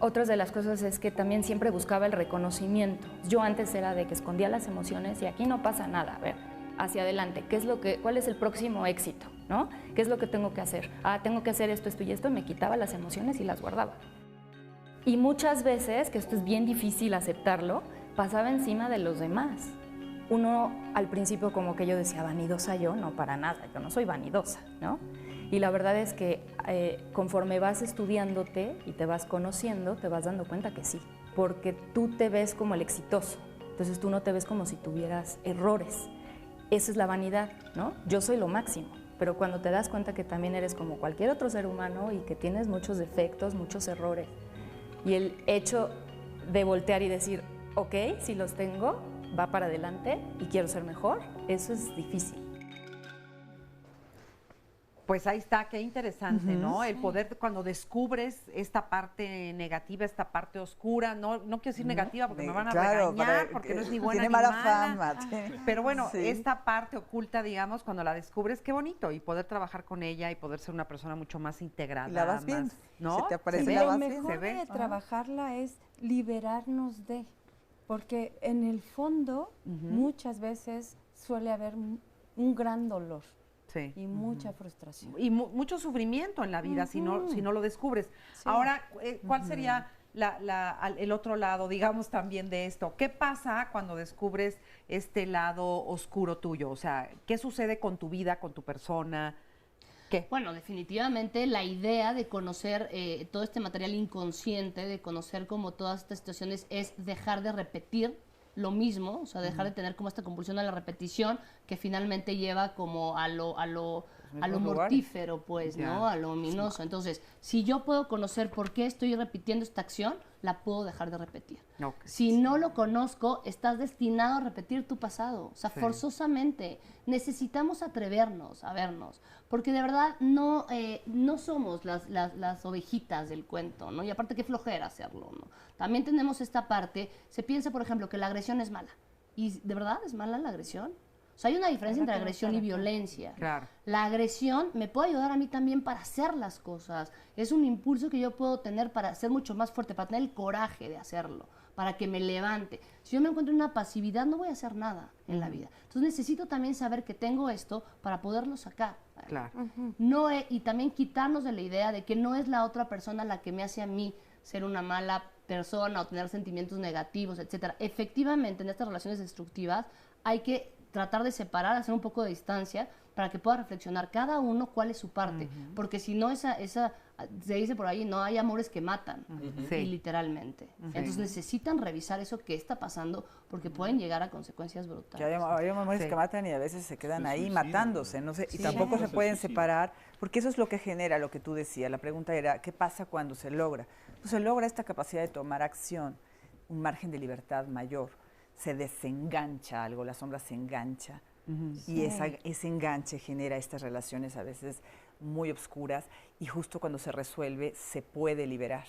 Otras de las cosas es que también siempre buscaba el reconocimiento. Yo antes era de que escondía las emociones y aquí no pasa nada, a ver. hacia adelante. ¿Cuál es el próximo éxito? ¿No? ¿Qué es lo que tengo que hacer? Tengo que hacer esto, esto y esto, me quitaba las emociones y las guardaba. Y muchas veces, que esto es bien difícil aceptarlo, pasaba encima de los demás. Uno al principio como que yo decía, vanidosa yo, no, para nada, yo no soy vanidosa, ¿no? Y la verdad es que conforme vas estudiándote y te vas conociendo, te vas dando cuenta que sí, porque tú te ves como el exitoso, entonces tú no te ves como si tuvieras errores. Esa es la vanidad, ¿no? Yo soy lo máximo. Pero cuando te das cuenta que también eres como cualquier otro ser humano y que tienes muchos defectos, muchos errores, y el hecho de voltear y decir, ok, si los tengo, va para adelante y quiero ser mejor, eso es difícil. Pues ahí está, qué interesante, ¿no? El poder, cuando descubres esta parte negativa, esta parte oscura, no quiero decir negativa porque me van a regañar, porque no es ni buena ni mala. Fama. Pero bueno, esta parte oculta, digamos, cuando la descubres, qué bonito, y poder trabajar con ella y poder ser una persona mucho más integrada. Y la vas viendo, ¿no? Se te aparece, la vas viendo. Lo mejor de trabajarla es liberarnos de, porque en el fondo muchas veces suele haber un gran dolor. Sí. Y mucha frustración. Y mucho sufrimiento en la vida si no lo descubres. Sí. Ahora, ¿cuál sería el otro lado, digamos, también de esto? ¿Qué pasa cuando descubres este lado oscuro tuyo? O sea, ¿qué sucede con tu vida, con tu persona? ¿Qué? Bueno, definitivamente la idea de conocer todo este material inconsciente, de conocer como todas estas situaciones, es dejar de repetir lo mismo, o sea, dejar de tener como esta compulsión a la repetición que finalmente lleva como a lo mortífero, pues, ¿no? A lo ominoso. Entonces, si yo puedo conocer por qué estoy repitiendo esta acción, la puedo dejar de repetir. Si no lo conozco, estás destinado a repetir tu pasado. O sea, forzosamente necesitamos atrevernos a vernos, porque de verdad no somos las ovejitas del cuento, ¿no? Y aparte qué flojera hacerlo, ¿no? También tenemos esta parte, se piensa, por ejemplo, que la agresión es mala. ¿Y de verdad es mala la agresión? O sea, hay una diferencia entre agresión y violencia. Claro. La agresión me puede ayudar a mí también para hacer las cosas. Es un impulso que yo puedo tener para ser mucho más fuerte, para tener el coraje de hacerlo, para que me levante. Si yo me encuentro en una pasividad, no voy a hacer nada en la vida. Entonces necesito también saber que tengo esto para poderlo sacar. Claro. Y también quitarnos de la idea de que no es la otra persona la que me hace a mí ser una mala persona o tener sentimientos negativos, etcétera. Efectivamente, en estas relaciones destructivas hay que tratar de separar, hacer un poco de distancia para que pueda reflexionar cada uno cuál es su parte, porque si no se dice por ahí, no hay amores que matan, y literalmente. Entonces necesitan revisar eso que está pasando porque pueden llegar a consecuencias brutales. Hay amores que matan y a veces se quedan ahí matándose, no sé, y tampoco se pueden separar, porque eso es lo que genera lo que tú decías. La pregunta era, ¿qué pasa cuando se logra? Pues se logra esta capacidad de tomar acción, un margen de libertad mayor. Se desengancha algo, la sombra se engancha y ese enganche genera estas relaciones a veces muy oscuras y justo cuando se resuelve se puede liberar.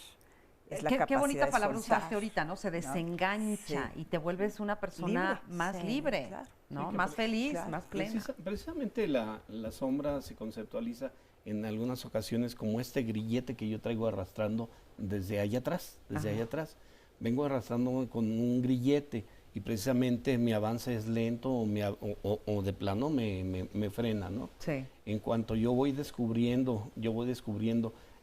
Es la capacidad qué bonita de palabra soltar, usaste ahorita, ¿no? Se desengancha y te vuelves una persona más libre, ¿no? Más feliz, más plena. Precisamente la sombra se conceptualiza en algunas ocasiones como este grillete que yo traigo arrastrando desde allá atrás, Vengo arrastrando con un grillete y precisamente mi avance es lento o de plano me frena, ¿no? Sí. En cuanto yo voy descubriendo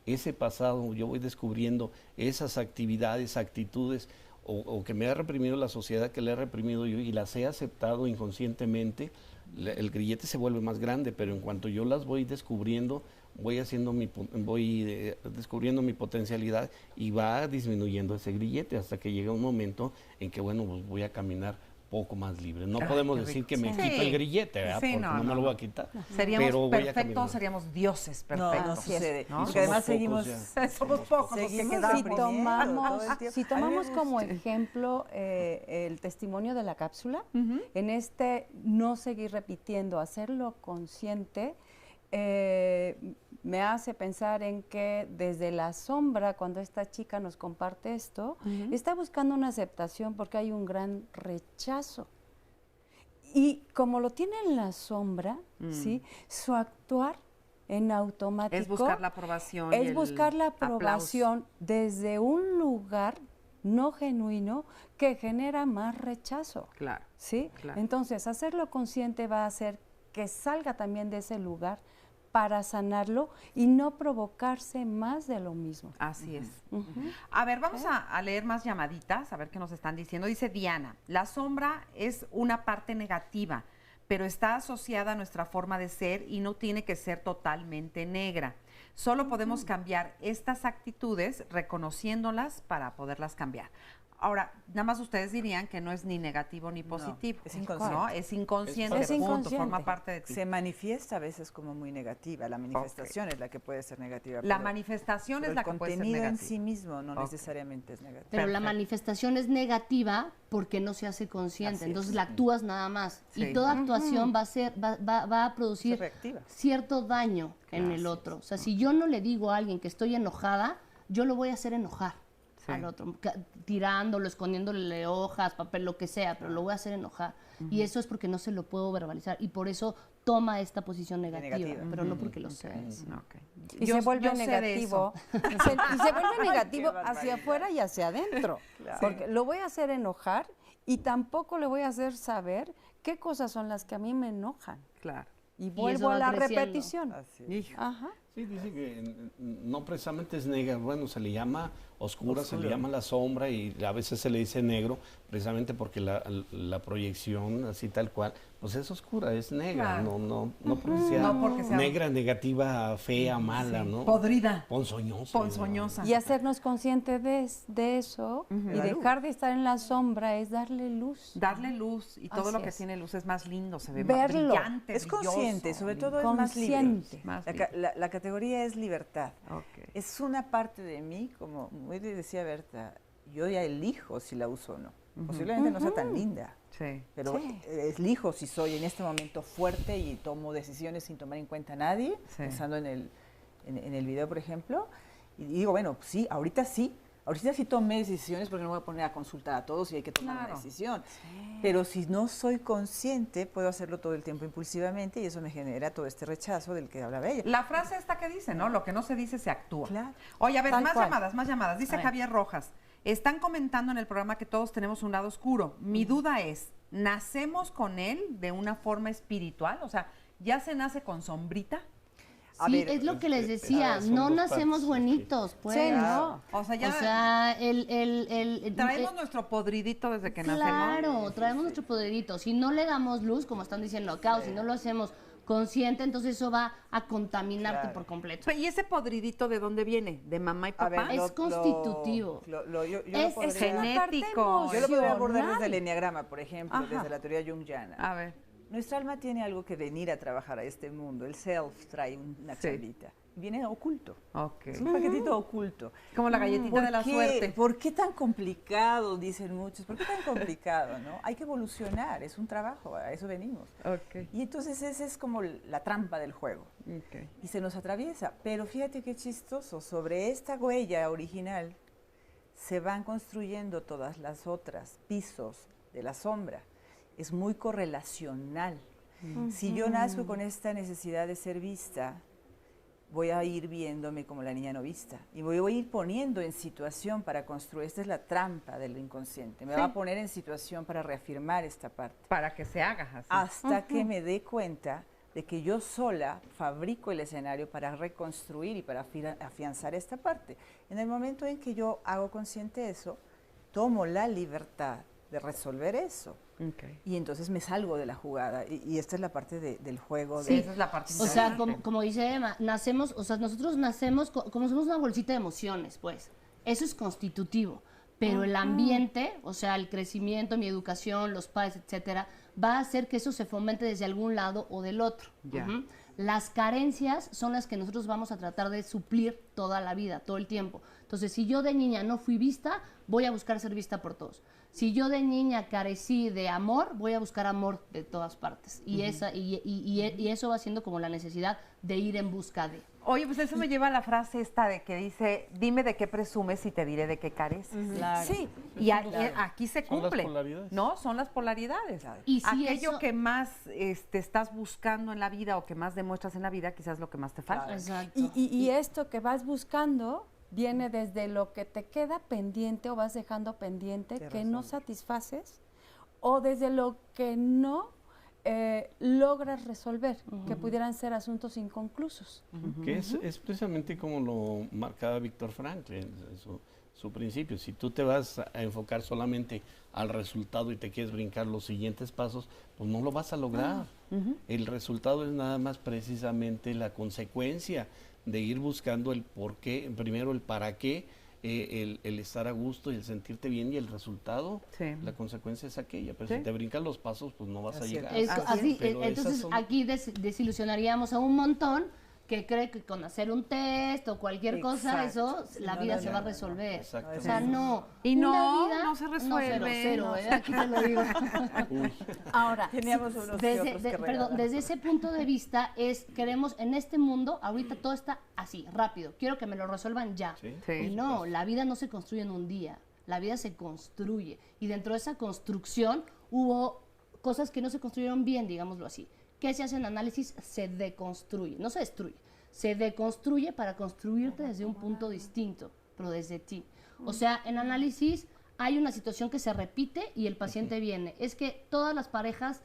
ese pasado, yo voy descubriendo esas actividades, actitudes o que me ha reprimido la sociedad, que le he reprimido yo y las he aceptado inconscientemente, el grillete se vuelve más grande, pero en cuanto yo las voy descubriendo, voy descubriendo mi potencialidad y va disminuyendo ese grillete hasta que llega un momento en que, bueno, pues voy a caminar poco más libre. No podemos decir que me quito el grillete, ¿verdad? Porque no me lo voy a quitar. Seríamos perfectos, seríamos dioses perfectos. No sucede. ¿No? Porque además somos pocos los que quedamos. Si tomamos como ejemplo el testimonio de la cápsula, en este no seguir repitiendo, hacerlo consciente, me hace pensar en que desde la sombra, cuando esta chica nos comparte esto, está buscando una aceptación porque hay un gran rechazo. Y como lo tiene en la sombra, ¿sí? Su actuar en automático es buscar la aprobación. Es buscar la aprobación desde un lugar no genuino, que genera más rechazo. Claro. ¿Sí? Claro. Entonces, hacerlo consciente va a hacer que salga también de ese lugar para sanarlo y no provocarse más de lo mismo. Así es. A ver, vamos a leer más llamaditas, a ver qué nos están diciendo. Dice Diana, la sombra es una parte negativa, pero está asociada a nuestra forma de ser y no tiene que ser totalmente negra. Solo podemos cambiar estas actitudes reconociéndolas para poderlas cambiar. Ahora, nada más ustedes dirían que no es ni negativo ni positivo. Es inconsciente. ¿No? Es inconsciente, Es punto, forma parte de ti. Se manifiesta a veces como muy negativa. La manifestación es la que puede ser negativa. La manifestación es la que puede ser negativa. El contenido en sí mismo no necesariamente es negativo. Pero la manifestación es negativa porque no se hace consciente. Entonces la actúas nada más. Sí. Y toda actuación va a producir cierto daño en el otro. O sea, si yo no le digo a alguien que estoy enojada, yo lo voy a hacer enojar al otro, tirándolo, escondiéndole hojas, papel, lo que sea, pero lo voy a hacer enojar. Y eso es porque no se lo puedo verbalizar y por eso toma esta posición negativa. Pero no porque lo sea. Y se vuelve negativo. Y se vuelve negativo hacia afuera y hacia adentro. Claro. Porque lo voy a hacer enojar y tampoco le voy a hacer saber qué cosas son las que a mí me enojan. Claro. Y vuelvo a la repetición. Ajá. Sí, dice que no precisamente es negra, bueno, se le llama oscura, se le llama la sombra y a veces se le dice negro, precisamente porque la proyección, así tal cual, pues es oscura, es negra, Claro. no porque sea negra, negativa, fea, mala, ¿no? Podrida. Ponzoñosa. Y hacernos consciente de eso y dejar de estar en la sombra es darle luz. Darle luz y todo Así lo que es. tiene luz es más lindo, se ve Verlo. más brillante, Es consciente, sobre todo es más libre. La categoría es libertad. Es una parte de mí, como muy decía Berta, yo ya elijo si la uso o no. Posiblemente no sea tan linda, pero elijo si soy en este momento fuerte y tomo decisiones sin tomar en cuenta a nadie, pensando en el video, por ejemplo, y digo, bueno, sí, ahorita sí tomé decisiones porque no voy a poner a consultar a todos y hay que tomar una decisión. Pero si no soy consciente, puedo hacerlo todo el tiempo impulsivamente y eso me genera todo este rechazo del que hablaba ella. La frase esta que dice, ¿no? Lo que no se dice se actúa. Claro. Oye, a ver, Tal más cual. llamadas. Dice Javier Rojas, están comentando en el programa que todos tenemos un lado oscuro. Mi duda es, ¿nacemos con él de una forma espiritual? O sea, ¿ya se nace con sombrita? Sí, es lo que les decía, no nacemos buenitos, pues. Sí, ¿no? O sea, traemos nuestro podridito desde que nacemos. Claro, traemos nuestro podridito. Si no le damos luz, como están diciendo acá, o si no lo hacemos consciente, entonces eso va a contaminarte por completo. ¿Y ese podridito de dónde viene? ¿De mamá y papá? Es constitutivo. Es genético. Yo lo podría abordar desde el enneagrama, por ejemplo, Ajá. desde la teoría junguiana. A ver. Nuestra alma tiene algo que venir a trabajar a este mundo. El self trae una chambita. Viene oculto. Es un paquetito oculto. Como la galletita de la suerte. ¿Por qué tan complicado? Dicen muchos. ¿Por qué tan complicado? ¿No? Hay que evolucionar, es un trabajo, a eso venimos. Y entonces esa es como la trampa del juego. Y se nos atraviesa. Pero fíjate qué chistoso, sobre esta huella original se van construyendo todas las otras pisos de la sombra. Es muy correlacional. Si yo nazco con esta necesidad de ser vista, voy a ir viéndome como la niña no vista. Y voy a ir poniendo en situación para construir. Esta es la trampa del inconsciente. Me va a poner en situación para reafirmar esta parte. Para que se haga así. Hasta que me dé cuenta de que yo sola fabrico el escenario para reconstruir y para afianzar esta parte. En el momento en que yo hago consciente eso, tomo la libertad de resolver eso. Y entonces me salgo de la jugada. Y esta es la parte del juego. Sí, esa es la parte o sea, como dice Emma, nosotros nacemos como somos una bolsita de emociones, pues. Eso es constitutivo. Pero el ambiente, o sea, el crecimiento, mi educación, los padres, etcétera, va a hacer que eso se fomente desde algún lado o del otro. Las carencias son las que nosotros vamos a tratar de suplir toda la vida, todo el tiempo. Entonces, si yo de niña no fui vista, voy a buscar ser vista por todos. Si yo de niña carecí de amor, voy a buscar amor de todas partes. Y eso va siendo como la necesidad de ir en busca de. Oye, pues eso me lleva a la frase esta de que dice, dime de qué presumes y te diré de qué careces. Sí, y aquí se cumple. Son las polaridades. No, son las polaridades. Y si aquello que más estás buscando en la vida o que más demuestras en la vida, quizás es lo que más te falta. Y esto que vas buscando viene desde lo que te queda pendiente o vas dejando pendiente que no satisfaces, o desde lo que no logras resolver, que pudieran ser asuntos inconclusos. Que es precisamente como lo marcaba Víctor Frankl en su principio. Si tú te vas a enfocar solamente al resultado y te quieres brincar los siguientes pasos, pues no lo vas a lograr. El resultado es nada más precisamente la consecuencia de ir buscando el por qué, primero el para qué, el estar a gusto y el sentirte bien, y el resultado, la consecuencia es aquella. Pero si te brincas los pasos, pues no vas a llegar. Entonces aquí desilusionaríamos a un montón que cree que con hacer un test o cualquier cosa, eso, la vida se va a resolver. O sea, no. Y no se resuelve. Cero, aquí te lo digo. Ahora, teníamos unos desde ese punto de vista, queremos en este mundo, ahorita todo está así, rápido. Quiero que me lo resuelvan ya. Y no, la vida no se construye en un día. La vida se construye. Y dentro de esa construcción hubo cosas que no se construyeron bien, digámoslo así. ¿Qué se hace en análisis? Se deconstruye, no se destruye, se deconstruye para construirte desde un punto distinto, pero desde ti. O sea, en análisis hay una situación que se repite y el paciente viene. Es que todas las parejas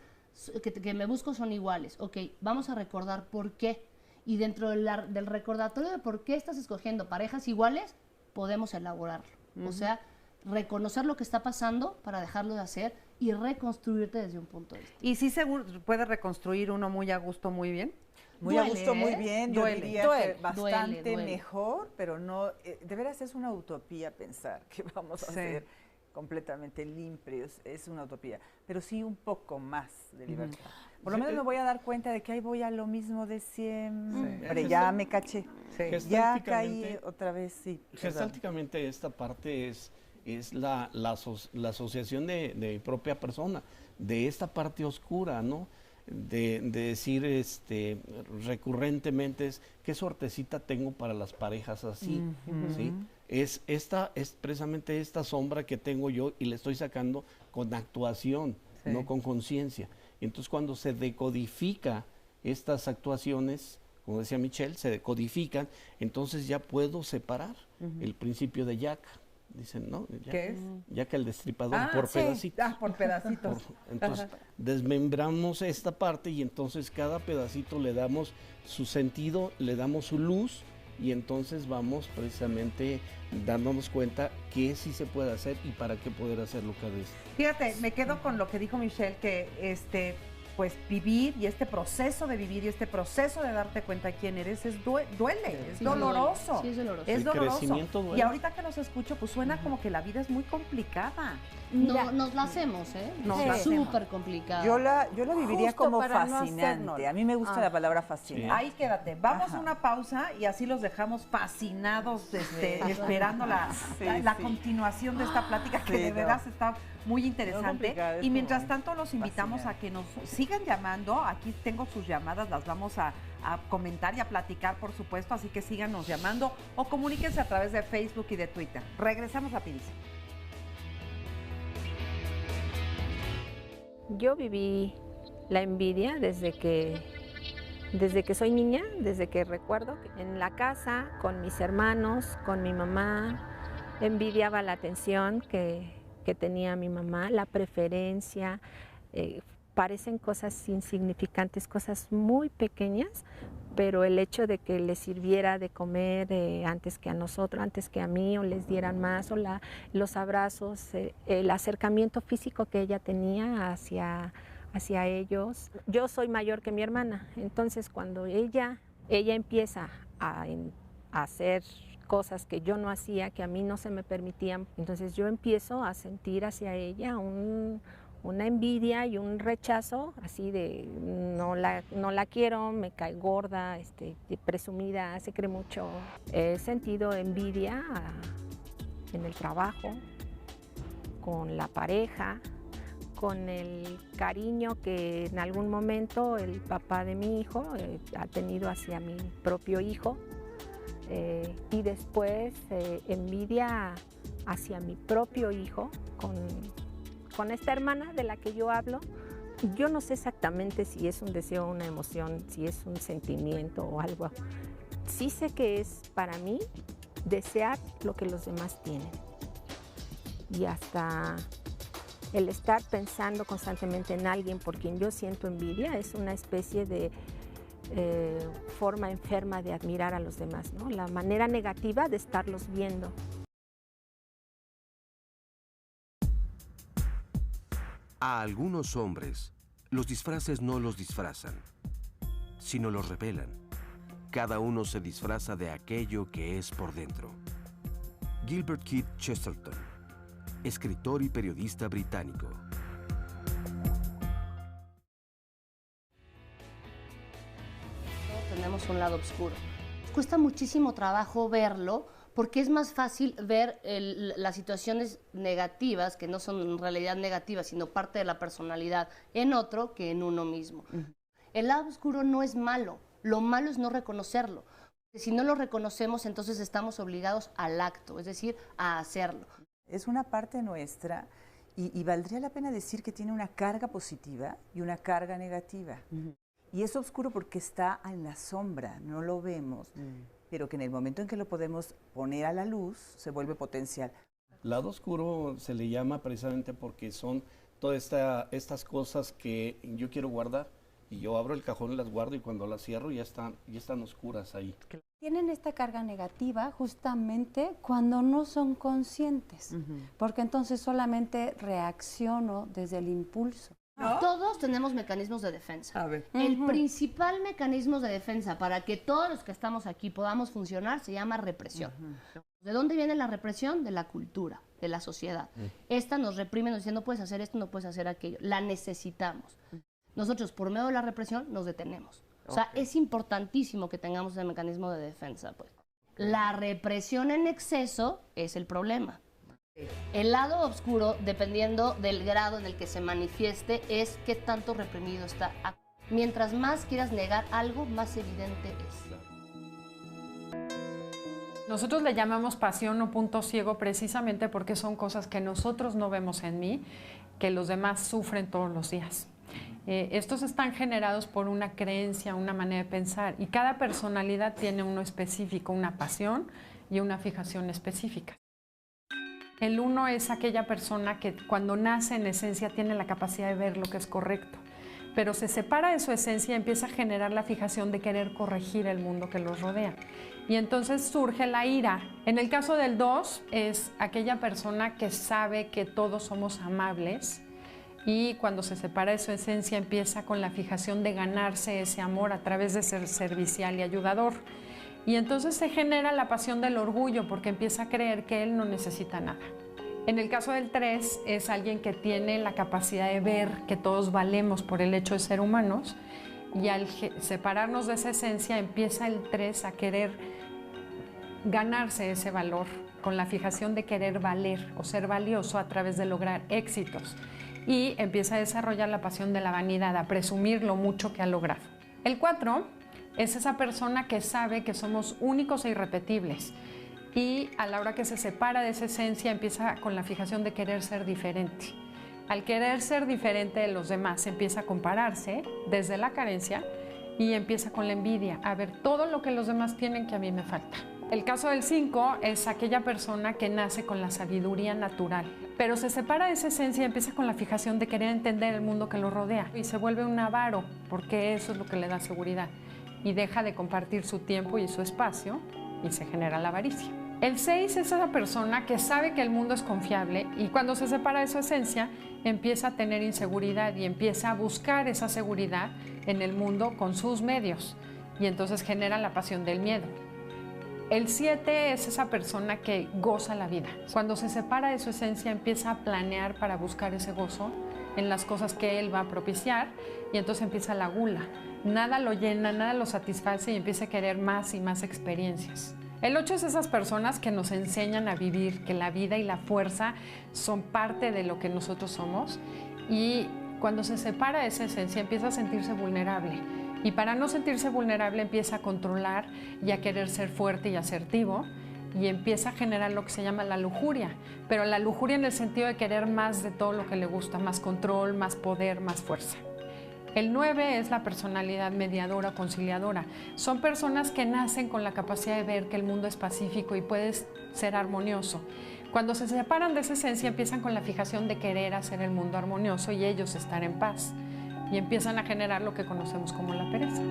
que me busco son iguales. Ok, vamos a recordar por qué. Y dentro del recordatorio de por qué estás escogiendo parejas iguales, podemos elaborarlo. O sea, reconocer lo que está pasando para dejarlo de hacer y reconstruirte desde un punto de vista. ¿Y sí se puede reconstruir uno muy a gusto, muy bien? Muy a gusto, muy bien, yo diría que bastante mejor, pero no, de veras es una utopía pensar que vamos a ser completamente limpios, es una utopía, pero sí un poco más de libertad. Por lo menos me voy a dar cuenta de que ahí voy a lo mismo de siempre, ya me caché, ya caí otra vez, Gestálticamente esta parte es la asociación de mi propia persona, de esta parte oscura, ¿no? De decir recurrentemente qué suertecita tengo para las parejas así, ¿sí? Es precisamente esta sombra que tengo yo y le estoy sacando con actuación, no con conciencia. Entonces cuando se decodifica estas actuaciones, como decía Michelle, se decodifican, entonces ya puedo separar el principio de Jack. Dicen, ¿no? ¿Qué es? Jack el Destripador, por pedacitos. Por pedacitos. Entonces, desmembramos esta parte y entonces cada pedacito le damos su sentido, le damos su luz, y entonces vamos precisamente dándonos cuenta qué sí se puede hacer y para qué poder hacerlo cada vez. Fíjate, me quedo con lo que dijo Michelle, que pues vivir y este proceso de vivir y este proceso de darte cuenta de quién eres duele, es doloroso. Sí, es doloroso. Es doloroso. Duele. Y ahorita que los escucho, pues suena como que la vida es muy complicada. No, nos la hacemos, es súper complicada. Yo la viviría como fascinante. A mí me gusta la palabra fascinante. Ahí quédate. Vamos a una pausa y así los dejamos fascinados, esperando la continuación de esta plática que de veras está muy interesante. Y mientras tanto los invitamos a que nos sigan llamando. Aquí tengo sus llamadas, las vamos a comentar y a platicar, por supuesto, así que síganos llamando o comuníquense a través de Facebook y de Twitter. Regresamos rapidísimo. Yo viví la envidia desde que soy niña, desde que recuerdo. En la casa, con mis hermanos, con mi mamá, envidiaba la atención que tenía mi mamá, la preferencia. Parecen cosas insignificantes, cosas muy pequeñas, pero el hecho de que les sirviera de comer antes que a nosotros, antes que a mí, o les dieran más, o los abrazos, el acercamiento físico que ella tenía hacia ellos. Yo soy mayor que mi hermana, entonces cuando ella empieza a hacer cosas que yo no hacía, que a mí no se me permitían, entonces yo empiezo a sentir hacia ella una envidia y un rechazo, así de no la quiero, me cae gorda, presumida, se cree mucho. He sentido envidia en el trabajo, con la pareja, con el cariño que en algún momento el papá de mi hijo ha tenido hacia mi propio hijo, y después envidia hacia mi propio hijo con esta hermana de la que yo hablo. Yo no sé exactamente si es un deseo o una emoción, si es un sentimiento o algo. Sí sé que es para mí desear lo que los demás tienen. Y hasta el estar pensando constantemente en alguien por quien yo siento envidia es una especie de forma enferma de admirar a los demás, ¿no? La manera negativa de estarlos viendo. A algunos hombres, los disfraces no los disfrazan, sino los revelan. Cada uno se disfraza de aquello que es por dentro. Gilbert Keith Chesterton, escritor y periodista británico. Todos tenemos un lado oscuro. Cuesta muchísimo trabajo verlo porque es más fácil ver las situaciones negativas, que no son en realidad negativas, sino parte de la personalidad, en otro que en uno mismo. El lado oscuro no es malo, lo malo es no reconocerlo. Si no lo reconocemos, entonces estamos obligados al acto, es decir, a hacerlo. Es una parte nuestra y valdría la pena decir que tiene una carga positiva y una carga negativa. Y es oscuro porque está en la sombra, no lo vemos, pero que en el momento en que lo podemos poner a la luz, se vuelve potencial. Lado oscuro se le llama precisamente porque son todas estas cosas que yo quiero guardar. Y yo abro el cajón y las guardo y cuando las cierro ya están oscuras ahí. Tienen esta carga negativa justamente cuando no son conscientes, porque entonces solamente reacciono desde el impulso. ¿No? Todos tenemos mecanismos de defensa. A ver. El principal mecanismo de defensa para que todos los que estamos aquí podamos funcionar se llama represión. ¿De dónde viene la represión? De la cultura, de la sociedad. Esta nos reprime, nos dice no puedes hacer esto, no puedes hacer aquello. La necesitamos. Nosotros, por medio de la represión, nos detenemos. O sea, es importantísimo que tengamos ese mecanismo de defensa, pues. La represión en exceso es el problema. El lado oscuro, dependiendo del grado en el que se manifieste, es qué tanto reprimido está. Mientras más quieras negar algo, más evidente es. Nosotros le llamamos pasión o punto ciego precisamente porque son cosas que nosotros no vemos en mí, que los demás sufren todos los días. Estos están generados por una creencia, una manera de pensar, y cada personalidad tiene uno específico, una pasión y una fijación específica. El 1 es aquella persona que cuando nace en esencia tiene la capacidad de ver lo que es correcto, pero se separa de su esencia y empieza a generar la fijación de querer corregir el mundo que los rodea. Y entonces surge la ira. En el caso del 2 es aquella persona que sabe que todos somos amables, y cuando se separa de su esencia empieza con la fijación de ganarse ese amor a través de ser servicial y ayudador. Y entonces se genera la pasión del orgullo porque empieza a creer que él no necesita nada. En el caso del 3 es alguien que tiene la capacidad de ver que todos valemos por el hecho de ser humanos, y al separarnos de esa esencia empieza el 3 a querer ganarse ese valor con la fijación de querer valer o ser valioso a través de lograr éxitos. Y empieza a desarrollar la pasión de la vanidad, a presumir lo mucho que ha logrado. El 4 es esa persona que sabe que somos únicos e irrepetibles, y a la hora que se separa de esa esencia empieza con la fijación de querer ser diferente. Al querer ser diferente de los demás empieza a compararse desde la carencia y empieza con la envidia, a ver todo lo que los demás tienen que a mí me falta. El caso del 5 es aquella persona que nace con la sabiduría natural, pero se separa de esa esencia y empieza con la fijación de querer entender el mundo que lo rodea y se vuelve un avaro porque eso es lo que le da seguridad y deja de compartir su tiempo y su espacio y se genera la avaricia. El 6 es esa persona que sabe que el mundo es confiable y cuando se separa de su esencia empieza a tener inseguridad y empieza a buscar esa seguridad en el mundo con sus medios y entonces genera la pasión del miedo. El 7 es esa persona que goza la vida. Cuando se separa de su esencia empieza a planear para buscar ese gozo en las cosas que él va a propiciar y entonces empieza la gula. Nada lo llena, nada lo satisface y empieza a querer más y más experiencias. El 8 es esas personas que nos enseñan a vivir, que la vida y la fuerza son parte de lo que nosotros somos y cuando se separa de esa esencia empieza a sentirse vulnerable. Y para no sentirse vulnerable empieza a controlar y a querer ser fuerte y asertivo y empieza a generar lo que se llama la lujuria, pero la lujuria en el sentido de querer más de todo lo que le gusta, más control, más poder, más fuerza. El 9 es la personalidad mediadora o conciliadora. Son personas que nacen con la capacidad de ver que el mundo es pacífico y puede ser armonioso. Cuando se separan de esa esencia, empiezan con la fijación de querer hacer el mundo armonioso y ellos estar en paz. Y empiezan a generar lo que conocemos como la pereza.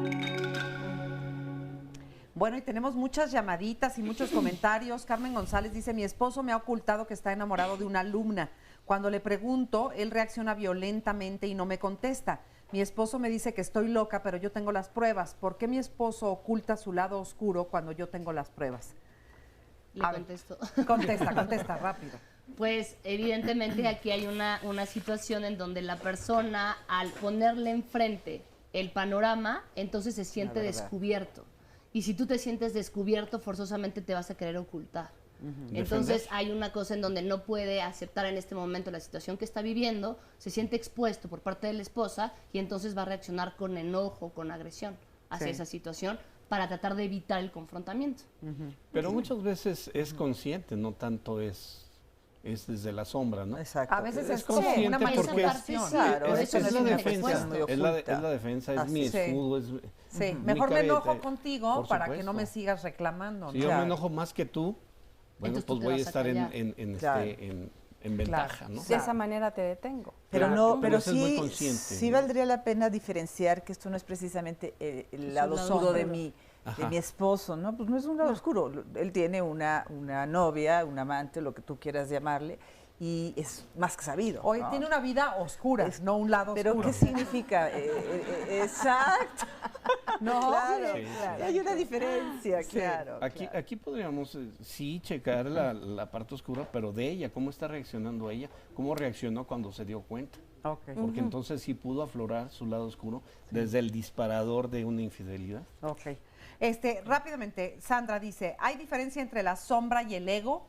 Bueno, y tenemos muchas llamaditas y muchos comentarios. Carmen González dice, mi esposo me ha ocultado que está enamorado de una alumna. Cuando le pregunto, él reacciona violentamente y no me contesta. Mi esposo me dice que estoy loca, pero yo tengo las pruebas. ¿Por qué mi esposo oculta su lado oscuro cuando yo tengo las pruebas? Le contesto. Contesta, rápido. Pues evidentemente aquí hay una situación en donde la persona, al ponerle enfrente el panorama, entonces se siente descubierto. Y si tú te sientes descubierto, forzosamente te vas a querer ocultar. Entonces hay una cosa en donde no puede aceptar en este momento la situación que está viviendo, se siente expuesto por parte de la esposa y entonces va a reaccionar con enojo, con agresión hacia esa situación para tratar de evitar el confrontamiento. Pero muchas veces es consciente, no tanto es desde la sombra, ¿no? Exacto. A veces es consciente una manifestación. Claro, es la defensa, es la defensa, es mi escudo, es sí, mejor me enojo contigo para que no me sigas reclamando. Si yo me enojo más que tú, bueno, entonces pues voy a estar en ventaja, ¿no? De esa manera te detengo. Pero sí valdría la pena diferenciar que esto no es precisamente el lado oscuro de mi esposo, ¿no? Pues no es un lado oscuro. Él tiene una novia, un amante, lo que tú quieras llamarle, y es más que sabido. Hoy tiene una vida oscura, no un lado oscuro. ¿Pero qué significa? Exacto. No, claro, hay una diferencia, claro. Aquí podríamos sí checar la parte oscura, pero de ella, cómo está reaccionando ella, cómo reaccionó cuando se dio cuenta. Porque entonces sí pudo aflorar su lado oscuro desde el disparador de una infidelidad. Rápidamente, Sandra dice, ¿hay diferencia entre la sombra y el ego?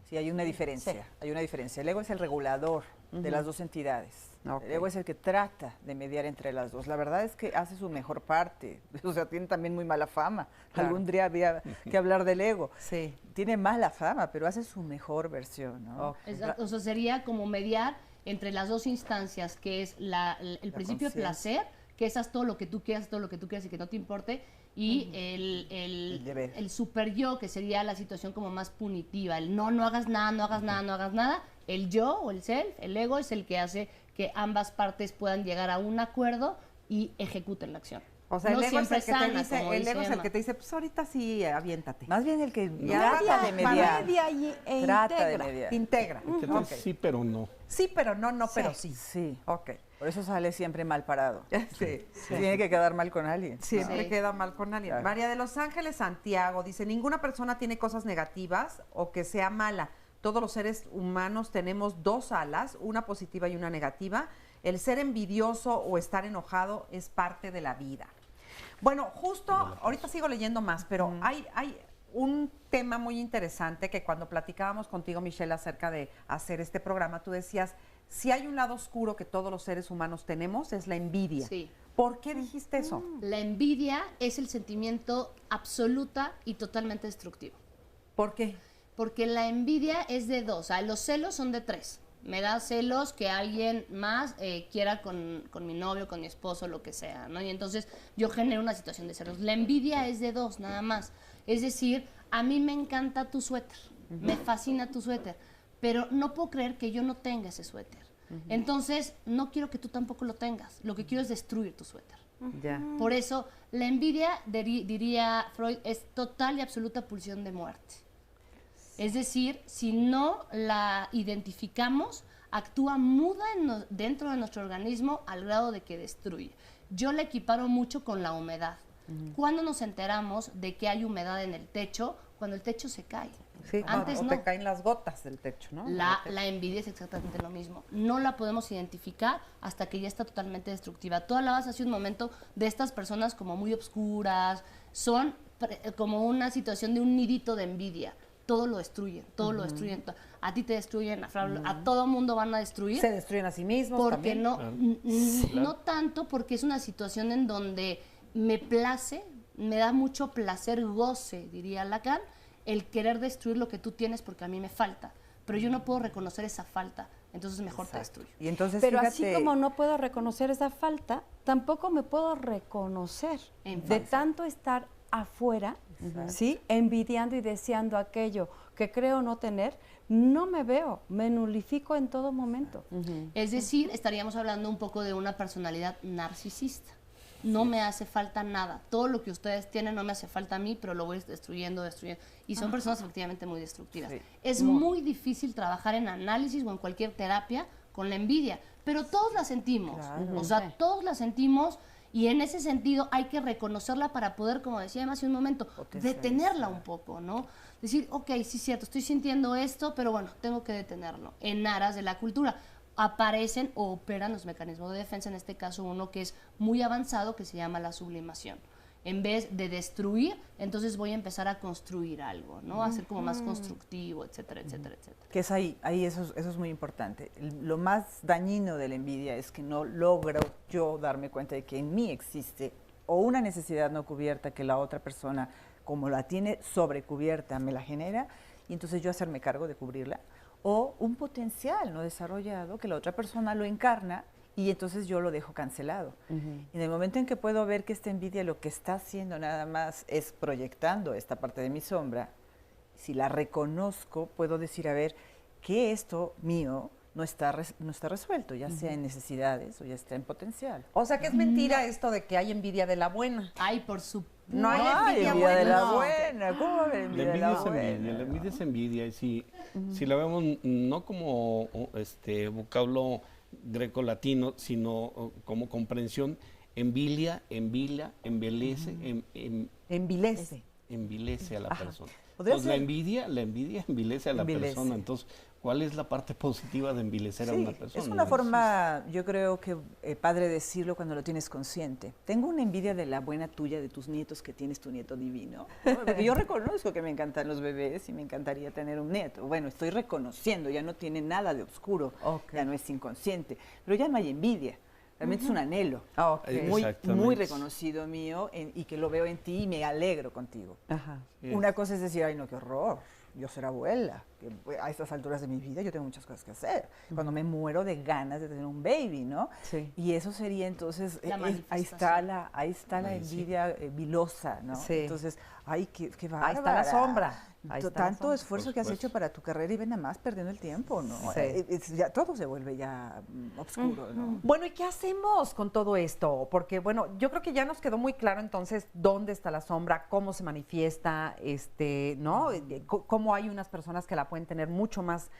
Sí, hay una diferencia. El ego es el regulador de las dos entidades. El ego es el que trata de mediar entre las dos. La verdad es que hace su mejor parte. O sea, tiene también muy mala fama. Claro. Algún día había que hablar del ego. Sí. Tiene mala fama, pero hace su mejor versión, ¿no? O sea, sería como mediar entre las dos instancias, que es el principio de placer, que es haz todo lo que tú quieras, y que no te importe, y el super yo, que sería la situación como más punitiva, el no hagas nada, el yo o el self, el ego es el que hace que ambas partes puedan llegar a un acuerdo y ejecuten la acción. O sea, el ego es el que te dice, pues ahorita sí, aviéntate. Más bien el que trata de mediar. Trata de mediar. Integra. Sí, pero no. Sí, pero no, pero sí. Sí. Por eso sale siempre mal parado. Tiene que quedar mal con alguien. Siempre queda mal con alguien. Claro. María de Los Ángeles Santiago dice, ninguna persona tiene cosas negativas o que sea mala. Todos los seres humanos tenemos dos alas, una positiva y una negativa. El ser envidioso o estar enojado es parte de la vida. Bueno, justo, ahorita sigo leyendo más, pero hay un tema muy interesante que cuando platicábamos contigo, Michelle, acerca de hacer este programa, tú decías, si hay un lado oscuro que todos los seres humanos tenemos, es la envidia. Sí. ¿Por qué dijiste eso? La envidia es el sentimiento absoluta y totalmente destructivo. ¿Por qué? Porque la envidia es de dos, o sea, los celos son de tres. Me da celos que alguien más quiera con mi novio, con mi esposo, lo que sea, ¿no? Y entonces yo genero una situación de celos. La envidia es de dos, nada más. Es decir, a mí me encanta tu suéter, me fascina tu suéter, pero no puedo creer que yo no tenga ese suéter. Entonces, no quiero que tú tampoco lo tengas. Lo que quiero es destruir tu suéter. Por eso, la envidia, diría Freud, es total y absoluta pulsión de muerte. Es decir, si no la identificamos, actúa muda dentro de nuestro organismo al grado de que destruye. Yo la equiparo mucho con la humedad. ¿Cuándo nos enteramos de que hay humedad en el techo? Cuando el techo se cae. Sí, antes o te caen las gotas del techo, ¿no? La envidia es exactamente lo mismo. No la podemos identificar hasta que ya está totalmente destructiva. Tú hablabas hace un momento de estas personas como muy obscuras, son como una situación de un nidito de envidia. Todo lo destruyen, a ti te destruyen, a todo mundo van a destruir. Se destruyen a sí mismos porque también. No tanto porque es una situación en donde me da mucho placer, goce, diría Lacan, el querer destruir lo que tú tienes porque a mí me falta. Pero yo no puedo reconocer esa falta. entonces mejor te destruyo. Y entonces, pero fíjate, así como no puedo reconocer esa falta, tampoco me puedo reconocer de tanto estar afuera, ¿sí? Envidiando y deseando aquello que creo no tener, no me veo, me nulifico en todo momento. Es decir, estaríamos hablando un poco de una personalidad narcisista. No me hace falta nada. Todo lo que ustedes tienen no me hace falta a mí, pero lo voy destruyendo. Y son personas efectivamente muy destructivas. Sí. Es muy difícil trabajar en análisis o en cualquier terapia con la envidia, pero todos la sentimos. Claro. O sea, todos la sentimos y en ese sentido hay que reconocerla para poder, como decía Emma hace un momento, detenerla un poco, ¿no? Decir, ok, sí es cierto, estoy sintiendo esto, pero bueno, tengo que detenerlo en aras de la cultura. Aparecen o operan los mecanismos de defensa, en este caso uno que es muy avanzado, que se llama la sublimación. En vez de destruir, entonces voy a empezar a construir algo, ¿no? A ser como más constructivo, etcétera, etcétera, etcétera. Que es ahí eso es muy importante. Lo más dañino de la envidia es que no logro yo darme cuenta de que en mí existe o una necesidad no cubierta que la otra persona, como la tiene sobrecubierta, me la genera, y entonces yo hacerme cargo de cubrirla, o un potencial no desarrollado que la otra persona lo encarna y entonces yo lo dejo cancelado. En el momento en que puedo ver que esta envidia lo que está haciendo nada más es proyectando esta parte de mi sombra, si la reconozco, puedo decir, a ver, que esto mío no está resuelto, ya sea en necesidades o ya está en potencial. O sea que es mentira esto de que hay envidia de la buena. Ay, por supuesto. No hay envidia de la buena. ¿Cómo va a haber envidia de la buena? La envidia es envidia. Y si la vemos no como vocablo greco-latino, sino como comprensión, envilia, embelece, envilece a la persona. Entonces, la envidia envilece a la persona. Entonces, ¿cuál es la parte positiva de envilecer a una persona? Es una forma, yo creo que padre decirlo cuando lo tienes consciente. Tengo una envidia de la buena tuya, de tus nietos, que tienes tu nieto divino. ¿No? Porque yo reconozco que me encantan los bebés y me encantaría tener un nieto. Bueno, estoy reconociendo, ya no tiene nada de oscuro, ya no es inconsciente, pero ya no hay envidia. Realmente es un anhelo muy reconocido mío y que lo veo en ti y me alegro contigo. Una cosa es decir, ay no, qué horror, yo ser abuela, que a estas alturas de mi vida yo tengo muchas cosas que hacer. Cuando me muero de ganas de tener un baby, ¿no? Sí. Y eso sería entonces, ahí está la envidia vilosa, ¿no? Sí. Entonces, ay, qué bárbara. Ahí está la sombra. Tanto esfuerzo que has hecho para tu carrera y ven nada más perdiendo el tiempo, ¿no? Sí. Ya, todo se vuelve ya oscuro, ¿no? Bueno, ¿y qué hacemos con todo esto? Porque, bueno, yo creo que ya nos quedó muy claro entonces dónde está la sombra, cómo se manifiesta, ¿no? Cómo hay unas personas que la pueden tener mucho más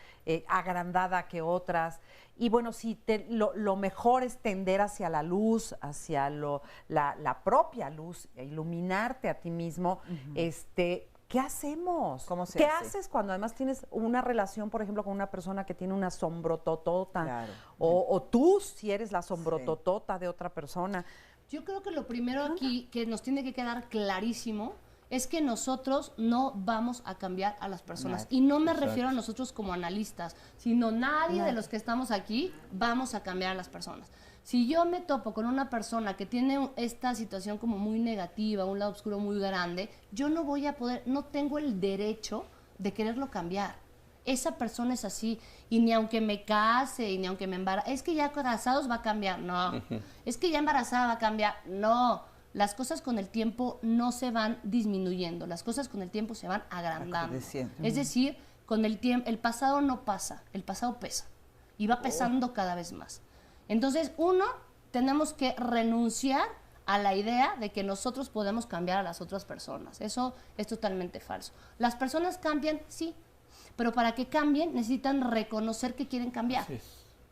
agrandada que otras. Y bueno, si lo mejor es tender hacia la luz, hacia la propia luz, iluminarte a ti mismo, ¿qué hacemos? ¿Qué haces cuando además tienes una relación, por ejemplo, con una persona que tiene una sombrototota? Claro. O tú, si eres la sombrototota de otra persona. Yo creo que lo primero aquí que nos tiene que quedar clarísimo es que nosotros no vamos a cambiar a las personas. Y no me refiero a nosotros como analistas, sino nadie de los que estamos aquí vamos a cambiar a las personas. Si yo me topo con una persona que tiene esta situación como muy negativa, un lado oscuro muy grande, yo no voy a poder, no tengo el derecho de quererlo cambiar. Esa persona es así, y ni aunque me case, y ni aunque me embarace, es que ya casados va a cambiar, no. Es que ya embarazada va a cambiar, no. Las cosas con el tiempo no se van disminuyendo, las cosas con el tiempo se van agrandando. Es decir, con el tiempo, el pasado no pasa, el pasado pesa, y va pesando cada vez más. Entonces, tenemos que renunciar a la idea de que nosotros podemos cambiar a las otras personas. Eso es totalmente falso. Las personas cambian, sí, pero para que cambien necesitan reconocer que quieren cambiar.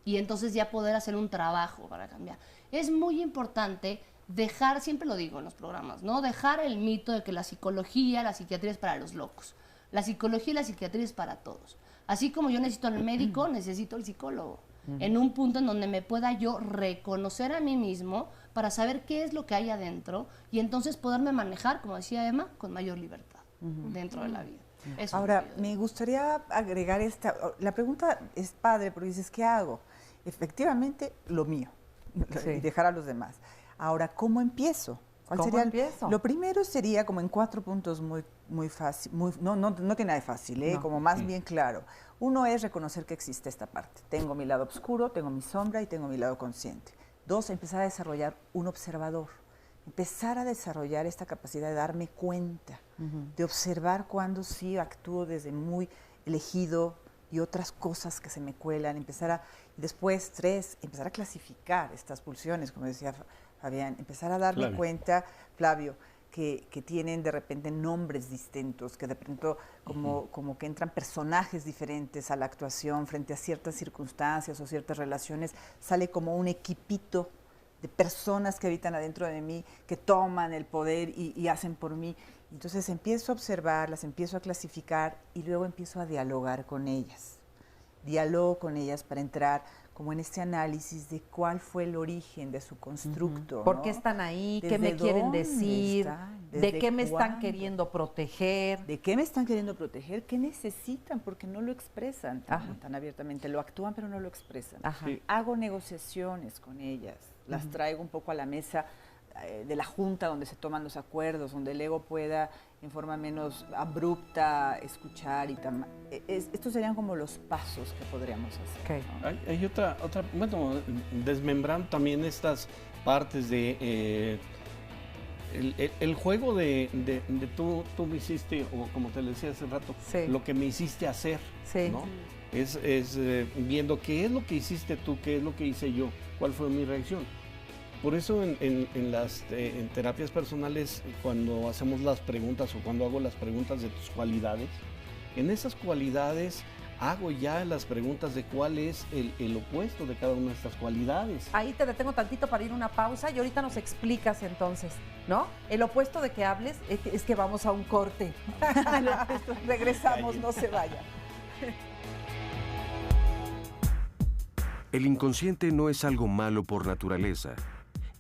Y entonces ya poder hacer un trabajo para cambiar. Es muy importante dejar, siempre lo digo en los programas, ¿no? Dejar el mito de que la psicología, la psiquiatría es para los locos. La psicología y la psiquiatría es para todos. Así como yo necesito al médico, necesito al psicólogo. En un punto en donde me pueda yo reconocer a mí mismo para saber qué es lo que hay adentro y entonces poderme manejar, como decía Emma, con mayor libertad dentro de la vida. Eso. Ahora, me gustaría agregar la pregunta es padre porque dices, ¿qué hago? Efectivamente, lo mío y dejar a los demás. Ahora, ¿cómo empiezo? ¿Cómo empiezo? Lo primero sería como en 4 puntos muy fácil, no tiene nada de fácil, como más bien claro. Uno es reconocer que existe esta parte. Tengo mi lado oscuro, tengo mi sombra y tengo mi lado consciente. 2, empezar a desarrollar un observador. Empezar a desarrollar esta capacidad de darme cuenta, de observar cuando sí actúo desde muy elegido y otras cosas que se me cuelan. Y después, 3, empezar a clasificar estas pulsiones, como decía Fabián, empezar a darme cuenta, Flavio, que tienen de repente nombres distintos, que de pronto como que entran personajes diferentes a la actuación frente a ciertas circunstancias o ciertas relaciones, sale como un equipito de personas que habitan adentro de mí, que toman el poder y hacen por mí. Entonces empiezo a observarlas, empiezo a clasificar y luego empiezo a dialogar con ellas. Dialogo con ellas para entrar como en este análisis de cuál fue el origen de su constructo. ¿Por qué están ahí? ¿Qué me quieren decir? ¿De qué me están queriendo proteger? ¿De qué me están queriendo proteger? ¿Qué necesitan? Porque no lo expresan tan abiertamente. Lo actúan, pero no lo expresan. Sí. Hago negociaciones con ellas. Las traigo un poco a la mesa de la junta donde se toman los acuerdos, donde el ego pueda en forma menos abrupta escuchar. Estos serían como los pasos que podríamos hacer. Okay. Hay otra, bueno, desmembrando también estas partes de el juego de tú me hiciste, o como te lo decía hace rato, lo que me hiciste hacer, ¿no? Es viendo qué es lo que hiciste tú, qué es lo que hice yo, cuál fue mi reacción. Por eso en terapias personales, cuando hacemos las preguntas o cuando hago las preguntas de tus cualidades, en esas cualidades hago ya las preguntas de cuál es el opuesto de cada una de estas cualidades. Ahí te detengo tantito para ir a una pausa y ahorita nos explicas entonces, ¿no? El opuesto de que hables es que vamos a un corte. Regresamos, no se vayan. El inconsciente no es algo malo por naturaleza.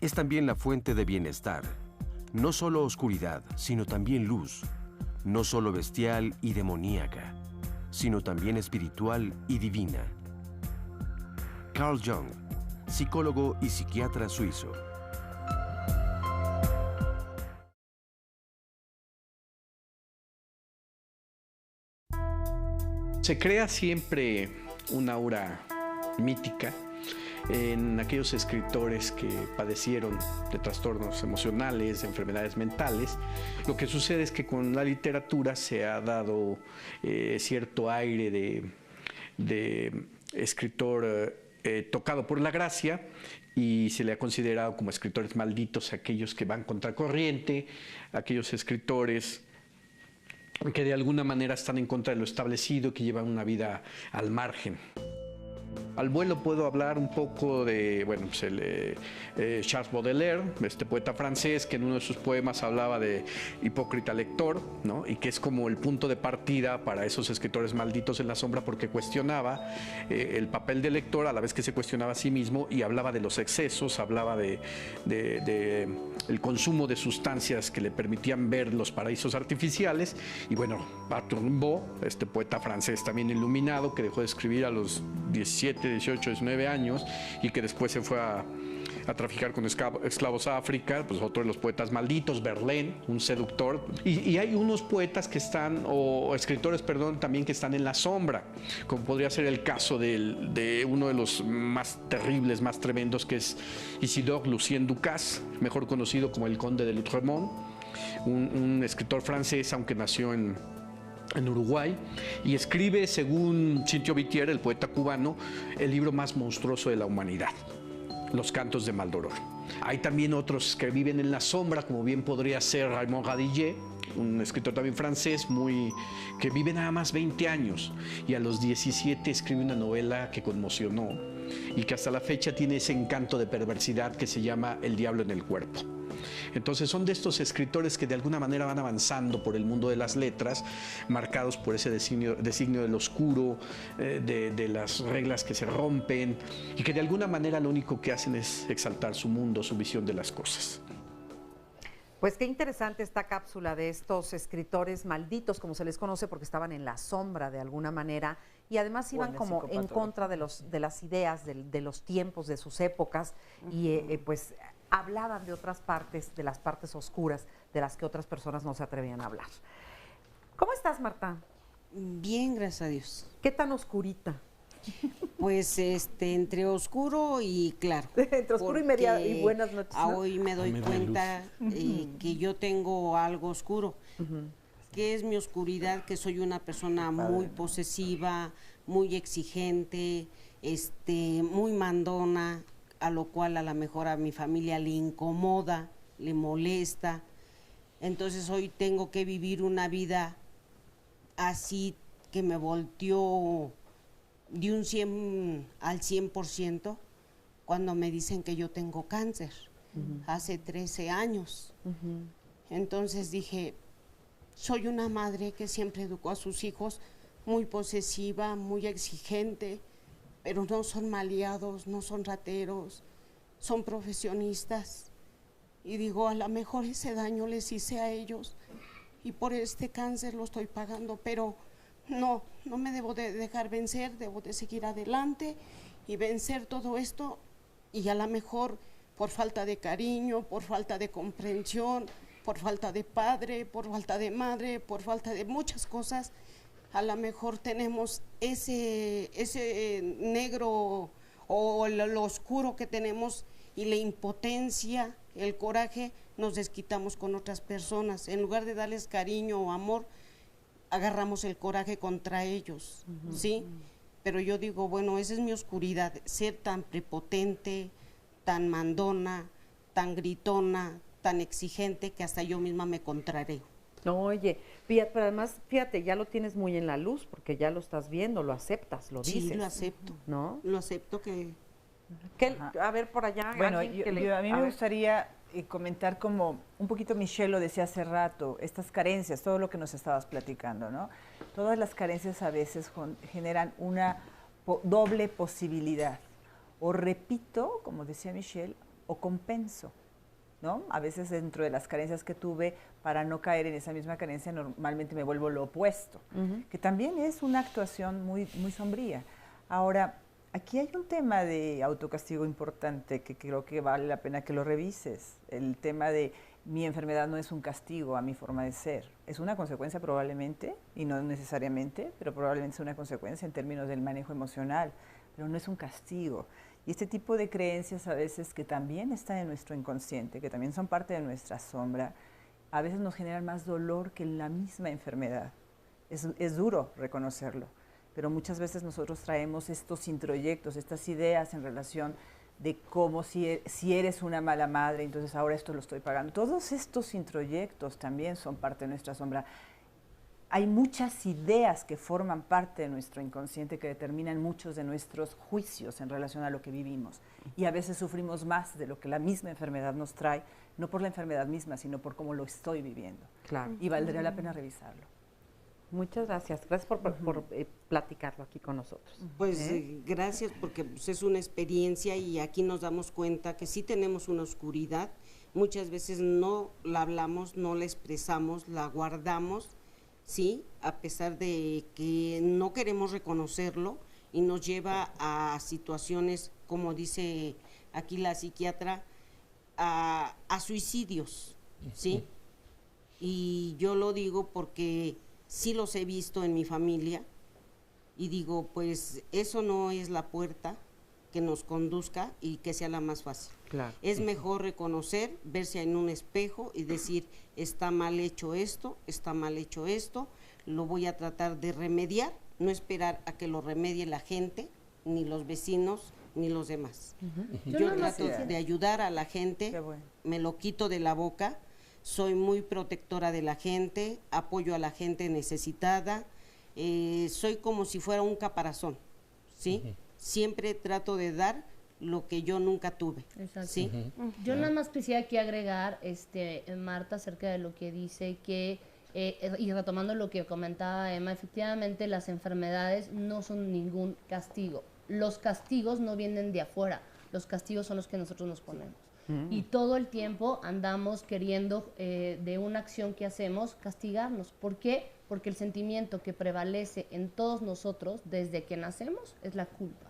Es también la fuente de bienestar. No solo oscuridad, sino también luz. No solo bestial y demoníaca, sino también espiritual y divina. Carl Jung, psicólogo y psiquiatra suizo. Se crea siempre una aura mítica en aquellos escritores que padecieron de trastornos emocionales, de enfermedades mentales. Lo que sucede es que con la literatura se ha dado cierto aire de escritor tocado por la gracia, y se le ha considerado como escritores malditos a aquellos que van contracorriente, aquellos escritores que de alguna manera están en contra de lo establecido, que llevan una vida al margen. Al vuelo puedo hablar un poco de, bueno, pues Charles Baudelaire, este poeta francés, que en uno de sus poemas hablaba de hipócrita lector, ¿no? Y que es como el punto de partida para esos escritores malditos en la sombra, porque cuestionaba el papel del lector a la vez que se cuestionaba a sí mismo, y hablaba de los excesos, hablaba de el consumo de sustancias que le permitían ver los paraísos artificiales. Y bueno, Arthur Rimbaud, este poeta francés también iluminado, que dejó de escribir a los 17, 18, 19 años, y que después se fue a traficar con esclavos a África, pues otro de los poetas malditos, Verlaine, un seductor. Y hay unos poetas que están, o escritores, perdón, también que están en la sombra, como podría ser el caso de uno de los más terribles, más tremendos, que es Isidore Lucien Ducasse, mejor conocido como el Conde de Lautréamont, un escritor francés, aunque nació en Uruguay, y escribe, según Cintio Vitier, el poeta cubano, el libro más monstruoso de la humanidad, Los Cantos de Maldoror. Hay también otros que viven en la sombra, como bien podría ser Raymond Radillet, un escritor también francés, que vive nada más 20 años, y a los 17 escribe una novela que conmocionó y que hasta la fecha tiene ese encanto de perversidad que se llama El diablo en el cuerpo. Entonces son de estos escritores que de alguna manera van avanzando por el mundo de las letras, marcados por ese designio del oscuro, de las reglas que se rompen, y que de alguna manera lo único que hacen es exaltar su mundo, su visión de las cosas. Pues qué interesante esta cápsula de estos escritores malditos, como se les conoce, porque estaban en la sombra de alguna manera, y además iban como en contra de las ideas de los tiempos, de sus épocas, y pues hablaban de otras partes, de las partes oscuras, de las que otras personas no se atrevían a hablar. ¿Cómo estás, Marta? Bien, gracias a Dios. ¿Qué tan oscurita? Pues entre oscuro y claro. Entre oscuro y media y buenas noches, ¿no? Hoy me doy cuenta que yo tengo algo oscuro. Que es mi oscuridad, que soy una persona muy posesiva, muy exigente, muy mandona, a lo cual a lo mejor a mi familia le incomoda, le molesta. Entonces hoy tengo que vivir una vida así que me volteó de un 100 al 100% cuando me dicen que yo tengo cáncer, hace 13 años. Entonces dije, soy una madre que siempre educó a sus hijos muy posesiva, muy exigente, pero no son maleados, no son rateros, son profesionistas. Y digo, a lo mejor ese daño les hice a ellos y por este cáncer lo estoy pagando, pero no me debo de dejar vencer, debo de seguir adelante y vencer todo esto. Y a lo mejor por falta de cariño, por falta de comprensión, por falta de padre, por falta de madre, por falta de muchas cosas, a lo mejor tenemos ese negro o lo oscuro que tenemos y la impotencia, el coraje, nos desquitamos con otras personas. En lugar de darles cariño o amor, agarramos el coraje contra ellos, ¿sí? Pero yo digo, bueno, esa es mi oscuridad, ser tan prepotente, tan mandona, tan gritona, tan exigente, que hasta yo misma me contrarreo. Oye, fíjate, pero además, fíjate, ya lo tienes muy en la luz, porque ya lo estás viendo, lo aceptas, lo dices. Sí, lo acepto. ¿No? Lo acepto que... A ver, por allá. Bueno, a mí me gustaría comentar como un poquito Michelle lo decía hace rato, estas carencias, todo lo que nos estabas platicando, ¿no? Todas las carencias a veces generan una doble posibilidad. O repito, como decía Michelle, o compenso, ¿no? A veces dentro de las carencias que tuve, para no caer en esa misma carencia, normalmente me vuelvo lo opuesto, que también es una actuación muy, muy sombría. Ahora, aquí hay un tema de autocastigo importante que creo que vale la pena que lo revises. El tema de mi enfermedad no es un castigo a mi forma de ser. Es una consecuencia probablemente, y no necesariamente, pero probablemente es una consecuencia en términos del manejo emocional, pero no es un castigo. Y este tipo de creencias a veces que también están en nuestro inconsciente, que también son parte de nuestra sombra, a veces nos generan más dolor que la misma enfermedad. Es duro reconocerlo. Pero muchas veces nosotros traemos estos introyectos, estas ideas en relación de cómo si eres una mala madre, entonces ahora esto lo estoy pagando. Todos estos introyectos también son parte de nuestra sombra. Hay muchas ideas que forman parte de nuestro inconsciente que determinan muchos de nuestros juicios en relación a lo que vivimos. Y a veces sufrimos más de lo que la misma enfermedad nos trae, no por la enfermedad misma, sino por cómo lo estoy viviendo. Claro. Y valdría la pena revisarlo. Muchas gracias. Gracias por platicarlo aquí con nosotros. Pues gracias, porque pues, es una experiencia y aquí nos damos cuenta que sí tenemos una oscuridad. Muchas veces no la hablamos, no la expresamos, la guardamos, ¿sí? A pesar de que no queremos reconocerlo y nos lleva a situaciones, como dice aquí la psiquiatra, a suicidios, ¿sí? Y yo lo digo porque sí los he visto en mi familia y digo, pues eso no es la puerta que nos conduzca y que sea la más fácil. Claro. Es mejor reconocer, verse en un espejo y decir, está mal hecho esto, está mal hecho esto, lo voy a tratar de remediar, no esperar a que lo remedie la gente, ni los vecinos, ni los demás. Yo trato de ayudar a la gente, me lo quito de la boca. Soy muy protectora de la gente, apoyo a la gente necesitada, soy como si fuera un caparazón, ¿sí? Siempre trato de dar lo que yo nunca tuve, ¿sí? Yo nada más quisiera aquí agregar, Marta, acerca de lo que dice que, y retomando lo que comentaba Emma, efectivamente las enfermedades no son ningún castigo. Los castigos no vienen de afuera, los castigos son los que nosotros nos ponemos. Y todo el tiempo andamos queriendo, de una acción que hacemos, castigarnos. ¿Por qué? Porque el sentimiento que prevalece en todos nosotros desde que nacemos es la culpa.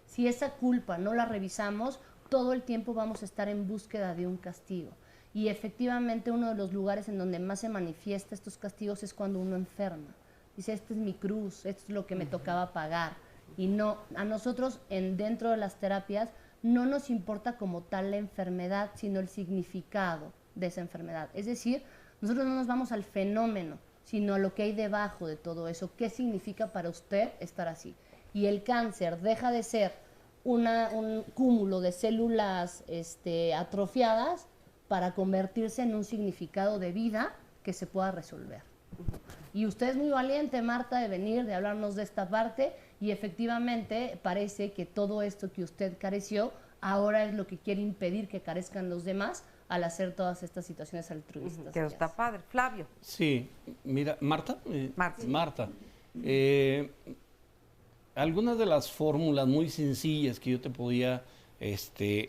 Si esa culpa no la revisamos, todo el tiempo vamos a estar en búsqueda de un castigo. Y efectivamente uno de los lugares en donde más se manifiesta estos castigos es cuando uno enferma. Dice, esta es mi cruz, esto es lo que me tocaba pagar. Y no, a nosotros dentro de las terapias no nos importa como tal la enfermedad, sino el significado de esa enfermedad. Es decir, nosotros no nos vamos al fenómeno, sino a lo que hay debajo de todo eso. ¿Qué significa para usted estar así? Y el cáncer deja de ser un cúmulo de células atrofiadas para convertirse en un significado de vida que se pueda resolver. Y usted es muy valiente, Marta, de venir, de hablarnos de esta parte, y efectivamente parece que todo esto que usted careció ahora es lo que quiere impedir que carezcan los demás al hacer todas estas situaciones altruistas. Que está padre. Flavio. Sí, mira, Marta. Marta. Algunas de las fórmulas muy sencillas que yo te podía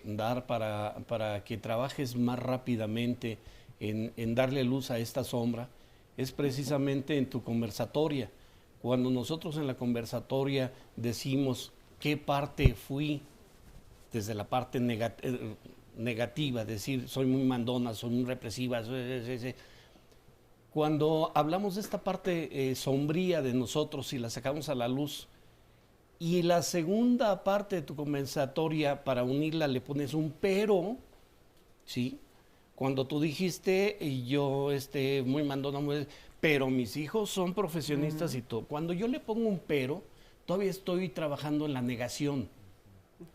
dar para que trabajes más rápidamente en darle luz a esta sombra es precisamente en tu conversatoria. Cuando nosotros en la conversatoria decimos qué parte fui, desde la parte negativa, decir soy muy mandona, soy muy represiva, cuando hablamos de esta parte sombría de nosotros y la sacamos a la luz, y la segunda parte de tu conversatoria, para unirla, le pones un pero, ¿sí? Cuando tú dijiste, y yo muy mandona, pero mis hijos son profesionistas y todo. Cuando yo le pongo un pero, todavía estoy trabajando en la negación.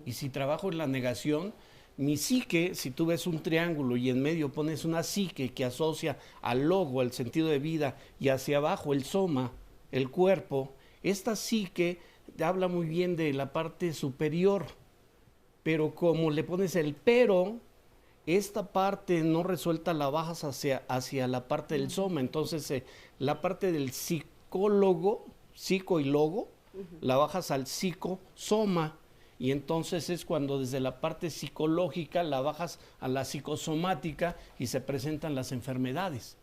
Y si trabajo en la negación, mi psique, si tú ves un triángulo y en medio pones una psique que asocia al logo, al sentido de vida, y hacia abajo el soma, el cuerpo, esta psique habla muy bien de la parte superior, pero como le pones el pero, esta parte no resuelta la bajas hacia la parte del soma. Entonces la parte del psicólogo, psico y logo, la bajas al psicosoma, y entonces es cuando desde la parte psicológica la bajas a la psicosomática y se presentan las enfermedades.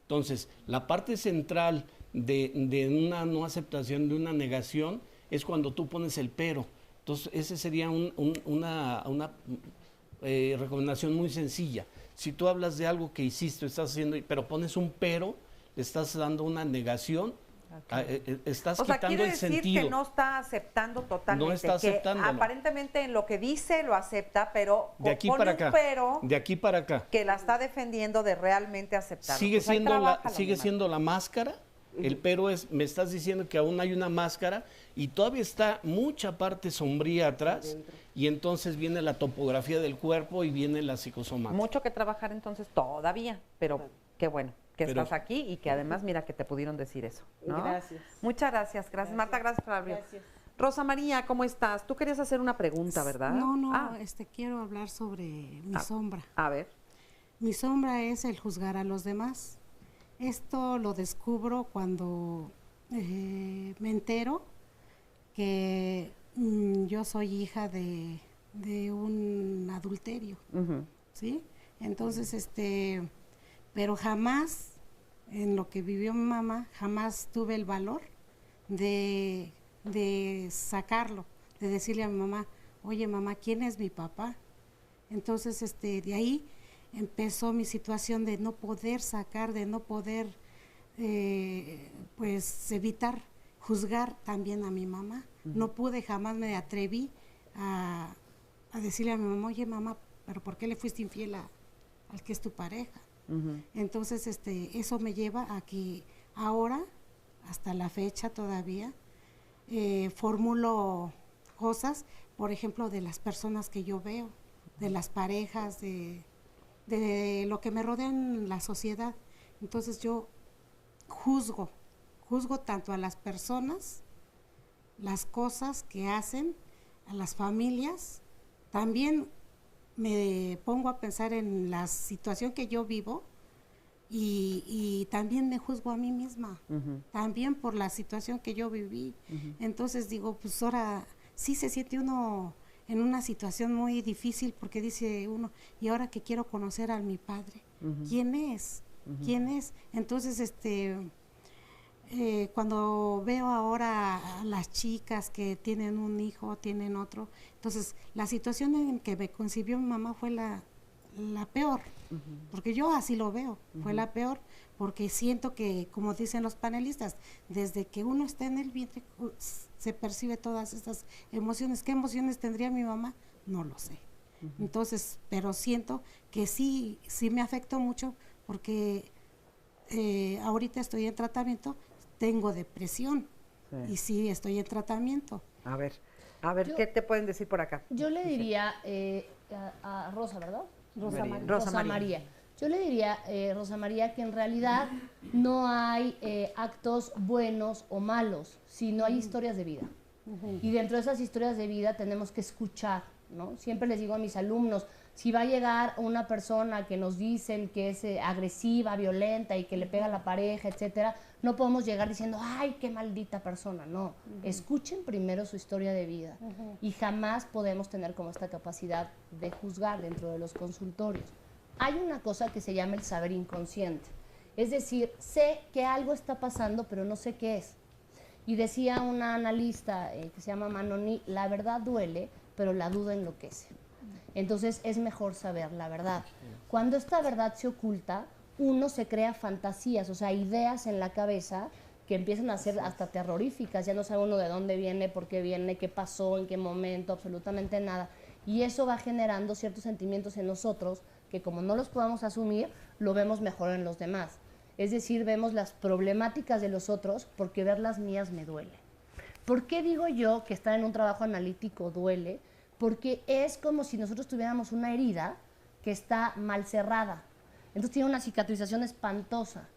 Entonces la parte central de una no aceptación, de una negación, es cuando tú pones el pero. Entonces ese sería una recomendación muy sencilla. Si tú hablas de algo que hiciste, estás haciendo, pero pones un pero, le estás dando una negación, estás quitando el sentido. Decir que no está aceptando totalmente. No está aceptando. Aparentemente en lo que dice lo acepta, pero de aquí pone para un acá. pero de aquí para acá. Que la está defendiendo de realmente aceptar. Sigue siendo la máscara. El pero es, me estás diciendo que aún hay una máscara y todavía está mucha parte sombría atrás, y entonces viene la topografía del cuerpo y viene la psicosomática. Mucho que trabajar entonces todavía, pero qué bueno que estás aquí y que además mira que te pudieron decir eso, ¿no? Gracias. Muchas gracias, Marta, gracias Flavio. Gracias. Rosa María, ¿cómo estás? Tú querías hacer una pregunta, ¿verdad? No, quiero hablar sobre mi sombra. A ver. Mi sombra es el juzgar a los demás. Esto lo descubro cuando me entero que yo soy hija de un adulterio, ¿sí? Entonces, pero jamás, en lo que vivió mi mamá, jamás tuve el valor de sacarlo, de decirle a mi mamá, oye mamá, ¿quién es mi papá? Entonces, de ahí empezó mi situación de no poder sacar, de no poder, pues, evitar juzgar también a mi mamá. No pude, jamás me atreví a decirle a mi mamá, oye mamá, pero ¿por qué le fuiste infiel al que es tu pareja? Entonces, eso me lleva a que ahora, hasta la fecha todavía, formulo cosas, por ejemplo, de las personas que yo veo, de las parejas, de lo que me rodea en la sociedad. Entonces yo juzgo tanto a las personas, las cosas que hacen, a las familias. También me pongo a pensar en la situación que yo vivo y también me juzgo a mí misma, también por la situación que yo viví. Entonces digo, pues ahora sí se siente uno en una situación muy difícil, porque dice uno, y ahora que quiero conocer a mi padre, ¿quién es? ¿Quién es? Entonces, cuando veo ahora a las chicas que tienen un hijo, tienen otro, entonces la situación en que me concibió mi mamá fue la peor, porque yo así lo veo, fue la peor, porque siento que, como dicen los panelistas, desde que uno está en el vientre se percibe todas estas emociones. ¿Qué emociones tendría mi mamá? No lo sé. Entonces, pero siento que sí me afectó mucho, porque ahorita estoy en tratamiento, tengo depresión y sí estoy en tratamiento. A ver, ¿qué te pueden decir por acá? Yo le diría a Rosa, ¿verdad? Rosa María. Yo le diría, Rosa María, que en realidad no hay actos buenos o malos, sino hay historias de vida. Y dentro de esas historias de vida tenemos que escuchar, ¿no? Siempre les digo a mis alumnos, si va a llegar una persona que nos dicen que es agresiva, violenta y que le pega a la pareja, etcétera, no podemos llegar diciendo, ¡ay, qué maldita persona! No, escuchen primero su historia de vida y jamás podemos tener como esta capacidad de juzgar dentro de los consultorios. Hay una cosa que se llama el saber inconsciente, es decir, sé que algo está pasando, pero no sé qué es. Y decía una analista que se llama Manoni, la verdad duele, pero la duda enloquece. Entonces es mejor saber la verdad. Cuando esta verdad se oculta, uno se crea fantasías, o sea, ideas en la cabeza que empiezan a ser hasta terroríficas. Ya no sabe uno de dónde viene, por qué viene, qué pasó, en qué momento, absolutamente nada. Y eso va generando ciertos sentimientos en nosotros que, como no los podamos asumir, lo vemos mejor en los demás. Es decir, vemos las problemáticas de los otros porque ver las mías me duele. ¿Por qué digo yo que estar en un trabajo analítico duele? Porque es como si nosotros tuviéramos una herida que está mal cerrada. Entonces tiene una cicatrización espantosa.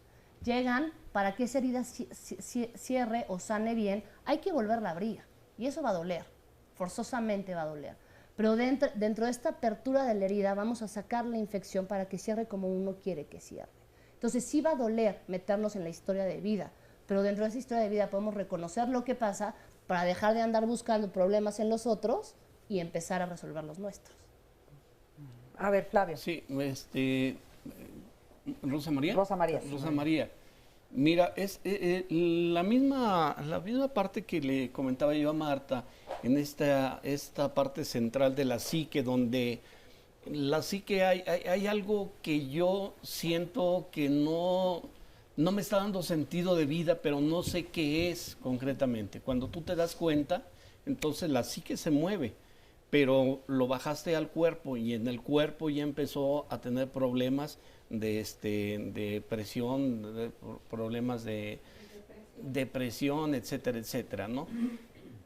Llegan, para que esa herida cierre o sane bien, hay que volverla a abrir. Y eso va a doler, forzosamente va a doler. Pero dentro de esta apertura de la herida vamos a sacar la infección para que cierre como uno quiere que cierre. Entonces sí va a doler meternos en la historia de vida, pero dentro de esa historia de vida podemos reconocer lo que pasa para dejar de andar buscando problemas en los otros y empezar a resolver los nuestros. A ver, Flavio. Sí, Rosa María. Rosa María. Rosa María. Mira, es la misma parte que le comentaba yo a Marta, en esta parte central de la psique, donde la psique hay algo que yo siento que no me está dando sentido de vida, pero no sé qué es concretamente. Cuando tú te das cuenta, entonces la psique se mueve, pero lo bajaste al cuerpo y en el cuerpo ya empezó a tener problemas de presión, problemas de depresión, etcétera, etcétera, ¿no?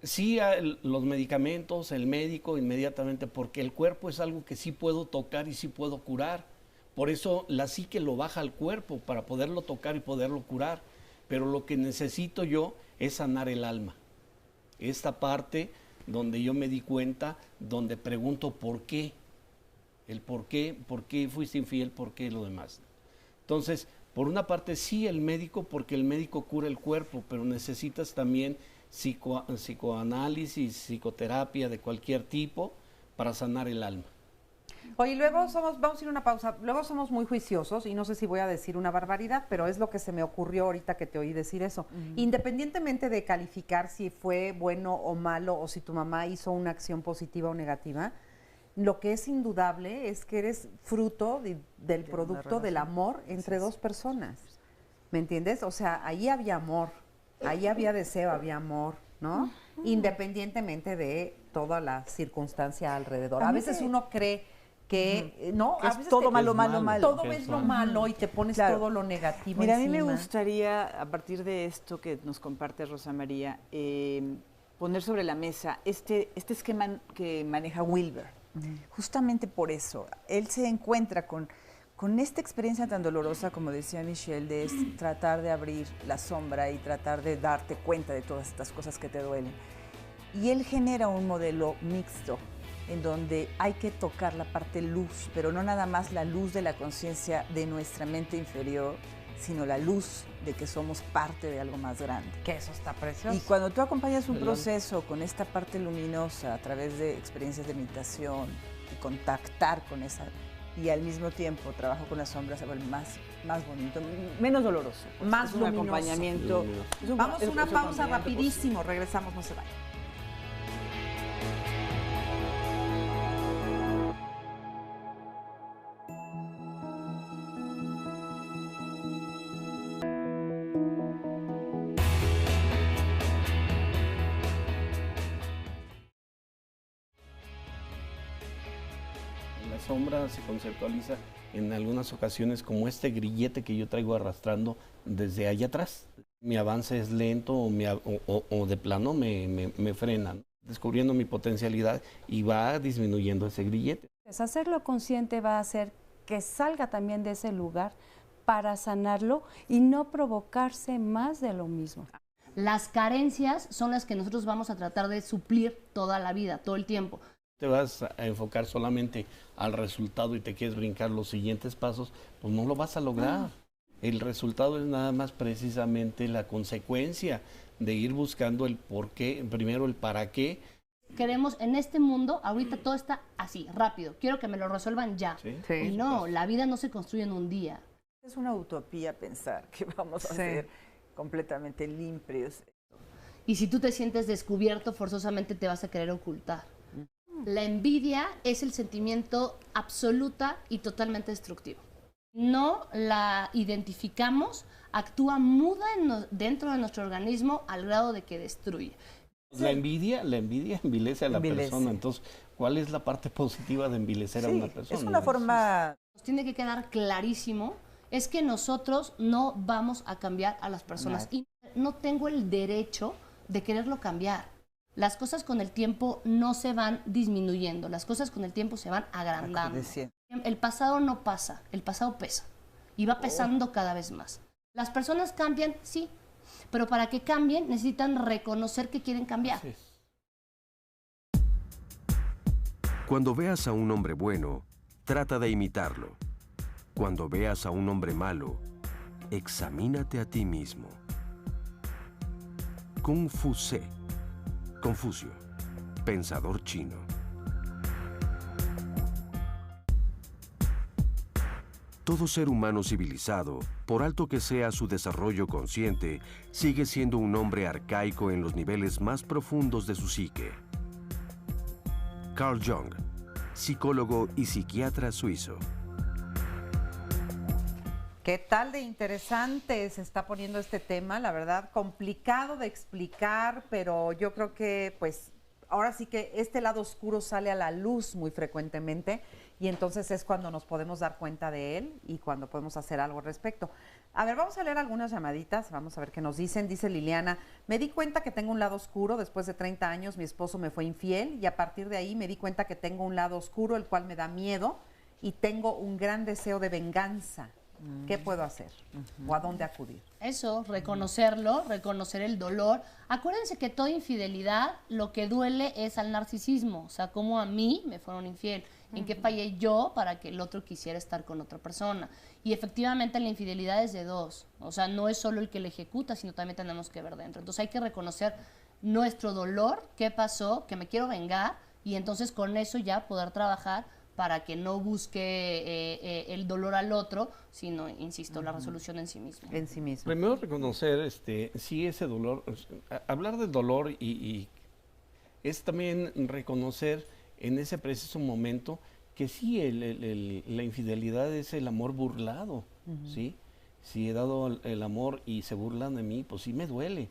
Sí, los medicamentos, el médico inmediatamente, porque el cuerpo es algo que sí puedo tocar y sí puedo curar. Por eso la psique lo baja al cuerpo para poderlo tocar y poderlo curar. Pero lo que necesito yo es sanar el alma. Esta parte donde yo me di cuenta, donde pregunto por qué. El por qué fuiste infiel, por qué lo demás. Entonces, por una parte sí el médico, porque el médico cura el cuerpo, pero necesitas también psicoanálisis, psicoterapia de cualquier tipo para sanar el alma. Oye, luego vamos a ir a una pausa, luego somos muy juiciosos y no sé si voy a decir una barbaridad, pero es lo que se me ocurrió ahorita que te oí decir eso. Independientemente de calificar si fue bueno o malo o si tu mamá hizo una acción positiva o negativa, lo que es indudable es que eres fruto del producto del amor entre dos personas. ¿Me entiendes? O sea, ahí había amor, ahí había deseo, había amor, ¿no? Independientemente de toda la circunstancia alrededor. A veces uno cree que no, a veces todo malo. Todo es lo malo y te pones todo lo negativo. Mira, encima. a mí me gustaría, a partir de esto que nos comparte Rosa María, poner sobre la mesa este esquema que maneja Wilber. Justamente por eso, él se encuentra con esta experiencia tan dolorosa, como decía Michelle, de tratar de abrir la sombra y tratar de darte cuenta de todas estas cosas que te duelen. Y él genera un modelo mixto, en donde hay que tocar la parte luz, pero no nada más la luz de la conciencia de nuestra mente inferior, sino la luz de que somos parte de algo más grande. Que eso está precioso. Y cuando tú acompañas un proceso con esta parte luminosa a través de experiencias de meditación y contactar con esa, y al mismo tiempo trabajo con la sombra, se vuelve más más bonito, menos doloroso. Pues, más es un luminoso. acompañamiento. Vamos a una pausa acompañamiento rapidísimo, regresamos, no se vayan. La sombra se conceptualiza en algunas ocasiones como este grillete que yo traigo arrastrando desde allá atrás. Mi avance es lento o de plano me frena, ¿no? Descubriendo mi potencialidad y va disminuyendo ese grillete. Hacerlo consciente va a hacer que salga también de ese lugar para sanarlo y no provocarse más de lo mismo. Las carencias son las que nosotros vamos a tratar de suplir toda la vida, todo el tiempo. Te vas a enfocar solamente al resultado y te quieres brincar los siguientes pasos, pues no lo vas a lograr. El resultado es nada más precisamente la consecuencia de ir buscando el por qué, primero el para qué. Queremos en este mundo, ahorita todo está así, rápido. Quiero que me lo resuelvan ya. Sí. Y no, la vida no se construye en un día. Es una utopía pensar que vamos a ser completamente limpios. Y si tú te sientes descubierto, forzosamente te vas a querer ocultar. La envidia es el sentimiento absoluta y totalmente destructivo. No la identificamos, actúa muda dentro de nuestro organismo al grado de que destruye. La envidia envilece a la persona. Entonces, ¿cuál es la parte positiva de envilecer a una persona? Es una forma... Nos tiene que quedar clarísimo, es que nosotros no vamos a cambiar a las personas. Y no tengo el derecho de quererlo cambiar. Las cosas con el tiempo no se van disminuyendo, las cosas con el tiempo se van agrandando. El pasado no pasa, el pasado pesa y va pesando cada vez más. Las personas cambian, sí, pero para que cambien necesitan reconocer que quieren cambiar. Cuando veas a un hombre bueno, trata de imitarlo. Cuando veas a un hombre malo, examínate a ti mismo. Confucio, pensador chino. Todo ser humano civilizado, por alto que sea su desarrollo consciente, sigue siendo un hombre arcaico en los niveles más profundos de su psique. Carl Jung, psicólogo y psiquiatra suizo. ¿Qué tal de interesante se está poniendo este tema? La verdad, complicado de explicar, pero yo creo que pues ahora sí que este lado oscuro sale a la luz muy frecuentemente y entonces es cuando nos podemos dar cuenta de él y cuando podemos hacer algo al respecto. A ver, vamos a leer algunas llamaditas, vamos a ver qué nos dicen. Dice Liliana, me di cuenta que tengo un lado oscuro, después de 30 años mi esposo me fue infiel y a partir de ahí me di cuenta que tengo un lado oscuro el cual me da miedo y tengo un gran deseo de venganza. ¿Qué puedo hacer? ¿O a dónde acudir? Eso, reconocerlo, reconocer el dolor. Acuérdense que toda infidelidad lo que duele es al narcisismo, o sea, como a mí me fueron infiel, en qué fallé yo para que el otro quisiera estar con otra persona. Y efectivamente la infidelidad es de dos, o sea, no es solo el que le ejecuta, sino también tenemos que ver dentro. Entonces hay que reconocer nuestro dolor, qué pasó, que me quiero vengar, y entonces con eso ya poder trabajar para que no busque el dolor al otro, sino, insisto, la resolución en sí mismo. En sí mismo. Primero reconocer, sí, ese dolor, hablar del dolor y es también reconocer en ese preciso momento que sí, la infidelidad es el amor burlado, ¿sí? Si he dado el amor y se burlan de mí, pues sí me duele.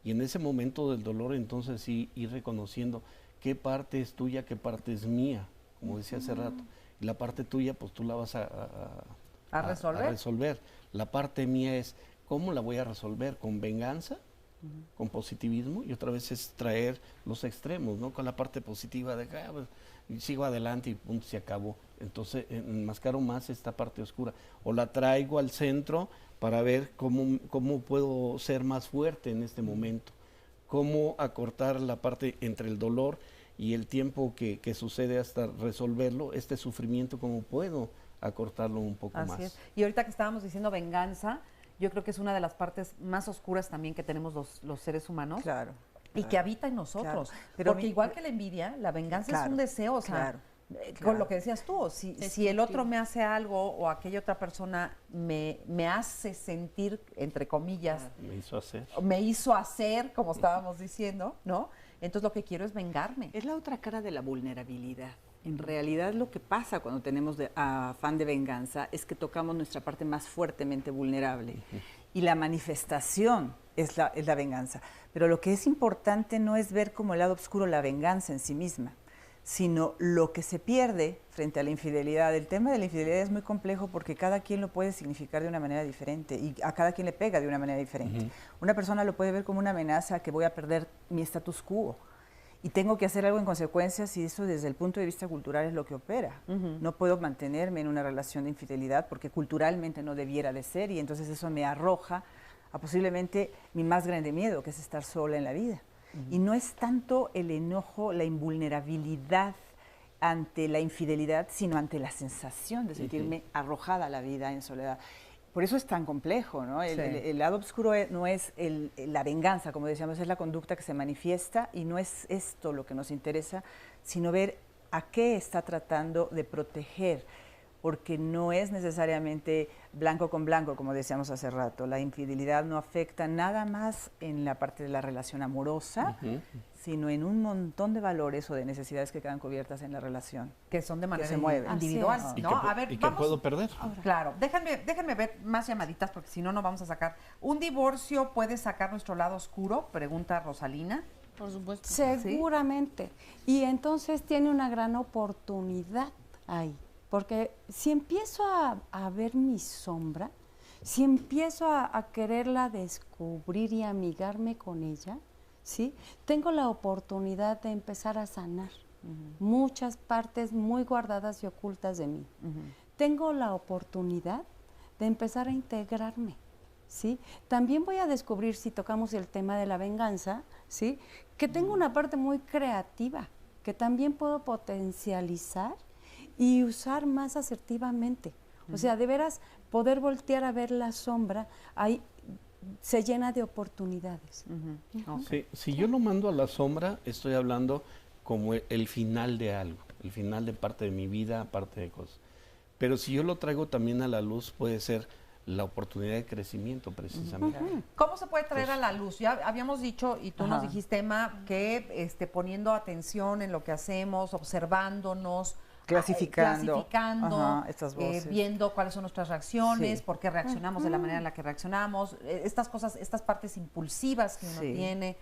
Y en ese momento del dolor, entonces sí, ir reconociendo qué parte es tuya, qué parte es mía. Como decía hace rato, y la parte tuya, pues tú la vas a resolver. La parte mía es, ¿cómo la voy a resolver? ¿Con venganza? ¿Con positivismo? Y otra vez es traer los extremos, ¿no? Con la parte positiva de, pues, sigo adelante y punto, se acabó. Entonces, enmascaro más esta parte oscura. O la traigo al centro para ver cómo puedo ser más fuerte en este momento. Cómo acortar la parte entre el dolor y el tiempo que sucede hasta resolverlo, este sufrimiento, ¿cómo puedo acortarlo un poco más? Así es. Y ahorita que estábamos diciendo venganza, yo creo que es una de las partes más oscuras también que tenemos los seres humanos. Claro. Y que habita en nosotros. Claro. Pero porque igual que la envidia, la venganza es un deseo, o sea, Con lo que decías tú, si el otro me hace algo o aquella otra persona me hace sentir, entre comillas, me hizo hacer, como estábamos diciendo, ¿no? Entonces lo que quiero es vengarme. Es la otra cara de la vulnerabilidad. En realidad lo que pasa cuando tenemos afán de venganza es que tocamos nuestra parte más fuertemente vulnerable. Y la manifestación es la venganza. Pero lo que es importante no es ver como el lado oscuro la venganza en sí misma, sino lo que se pierde frente a la infidelidad. El tema de la infidelidad es muy complejo porque cada quien lo puede significar de una manera diferente y a cada quien le pega de una manera diferente. Una persona lo puede ver como una amenaza que voy a perder mi status quo y tengo que hacer algo en consecuencia si eso desde el punto de vista cultural es lo que opera. No puedo mantenerme en una relación de infidelidad porque culturalmente no debiera de ser y entonces eso me arroja a posiblemente mi más grande miedo, que es estar sola en la vida. Y no es tanto el enojo, la invulnerabilidad ante la infidelidad, sino ante la sensación de sentirme arrojada a la vida en soledad. Por eso es tan complejo, ¿no? El lado oscuro no es la venganza, como decíamos, es la conducta que se manifiesta y no es esto lo que nos interesa, sino ver a qué está tratando de proteger, porque no es necesariamente blanco con blanco, como decíamos hace rato. La infidelidad no afecta nada más en la parte de la relación amorosa, sino en un montón de valores o de necesidades que quedan cubiertas en la relación. Que son de manera individual. ¿no? A ver, ¿Y qué puedo perder? Claro, déjenme ver más llamaditas porque si no, no vamos a sacar. ¿Un divorcio puede sacar nuestro lado oscuro? Pregunta Rosalina. Por supuesto. Seguramente. ¿Sí? Y entonces tiene una gran oportunidad ahí. Porque si empiezo a ver mi sombra, si empiezo a quererla descubrir y amigarme con ella, ¿sí? Tengo la oportunidad de empezar a sanar muchas partes muy guardadas y ocultas de mí. Tengo la oportunidad de empezar a integrarme, ¿sí? También voy a descubrir, si tocamos el tema de la venganza, ¿sí? Que tengo una parte muy creativa, que también puedo potencializar y usar más asertivamente. O sea, de veras, poder voltear a ver la sombra, ahí se llena de oportunidades. Sí, si yo lo mando a la sombra, estoy hablando como el final de algo, el final de parte de mi vida, parte de cosas. Pero si yo lo traigo también a la luz, puede ser la oportunidad de crecimiento, precisamente. ¿Cómo se puede traer a la luz? Ya habíamos dicho, y tú nos dijiste, Emma, que poniendo atención en lo que hacemos, observándonos, clasificando estas voces, viendo cuáles son nuestras reacciones, por qué reaccionamos de la manera en la que reaccionamos, estas cosas, estas partes impulsivas que uno tiene.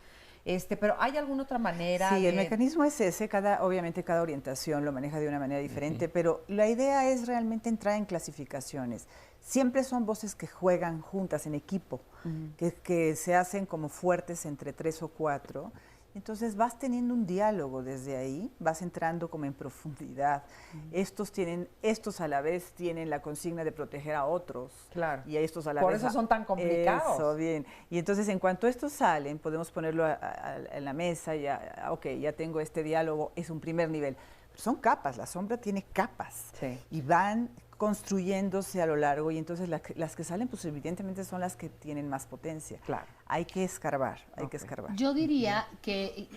Pero ¿hay alguna otra manera? Sí, el mecanismo es ese, obviamente cada orientación lo maneja de una manera diferente, pero la idea es realmente entrar en clasificaciones. Siempre son voces que juegan juntas en equipo, que se hacen como fuertes entre 3 o 4. Entonces vas teniendo un diálogo desde ahí, vas entrando como en profundidad. Estos a la vez tienen la consigna de proteger a otros. Claro. Y a estos a la vez. vez. Por eso son tan complicados. Eso, bien. Y entonces en cuanto estos salen, podemos ponerlo en la mesa, ya tengo este diálogo, es un primer nivel. Pero son capas, la sombra tiene capas. Y van construyéndose a lo largo y entonces las que salen pues evidentemente son las que tienen más potencia. Claro. Hay que escarbar, hay que escarbar. Yo diría que,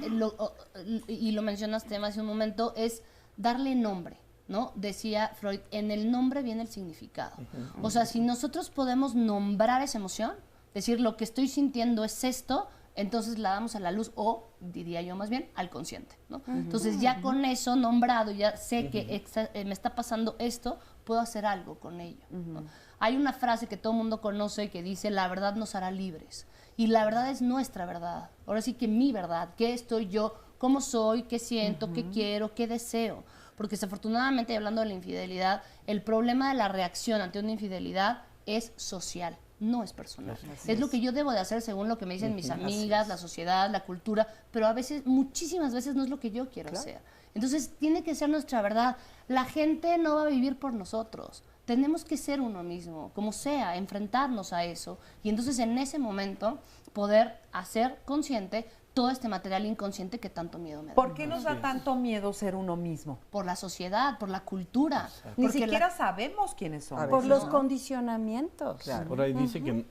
y lo mencionaste hace un momento, es darle nombre, ¿no? Decía Freud, en el nombre viene el significado. O sea, si nosotros podemos nombrar esa emoción, decir lo que estoy sintiendo es esto, entonces la damos a la luz o, diría yo más bien, al consciente, ¿no? Entonces ya con eso nombrado, ya sé que me está pasando esto, puedo hacer algo con ello, ¿no? Hay una frase que todo el mundo conoce que dice, la verdad nos hará libres. Y la verdad es nuestra verdad. Ahora sí que mi verdad, qué estoy yo, cómo soy, qué siento, qué quiero, qué deseo. Porque desafortunadamente, hablando de la infidelidad, el problema de la reacción ante una infidelidad es social. No es personal. Es lo que yo debo de hacer según lo que me dicen mis amigas, la sociedad, la cultura, pero a veces, muchísimas veces no es lo que yo quiero hacer. Entonces tiene que ser nuestra verdad. La gente no va a vivir por nosotros. Tenemos que ser uno mismo, como sea, enfrentarnos a eso. Y entonces en ese momento poder hacer consciente todo este material inconsciente que tanto miedo me da. ¿Por qué nos da tanto miedo ser uno mismo? Por la sociedad, por la cultura. Ni siquiera sabemos quiénes somos. Por los condicionamientos. Claro. Por ahí dice que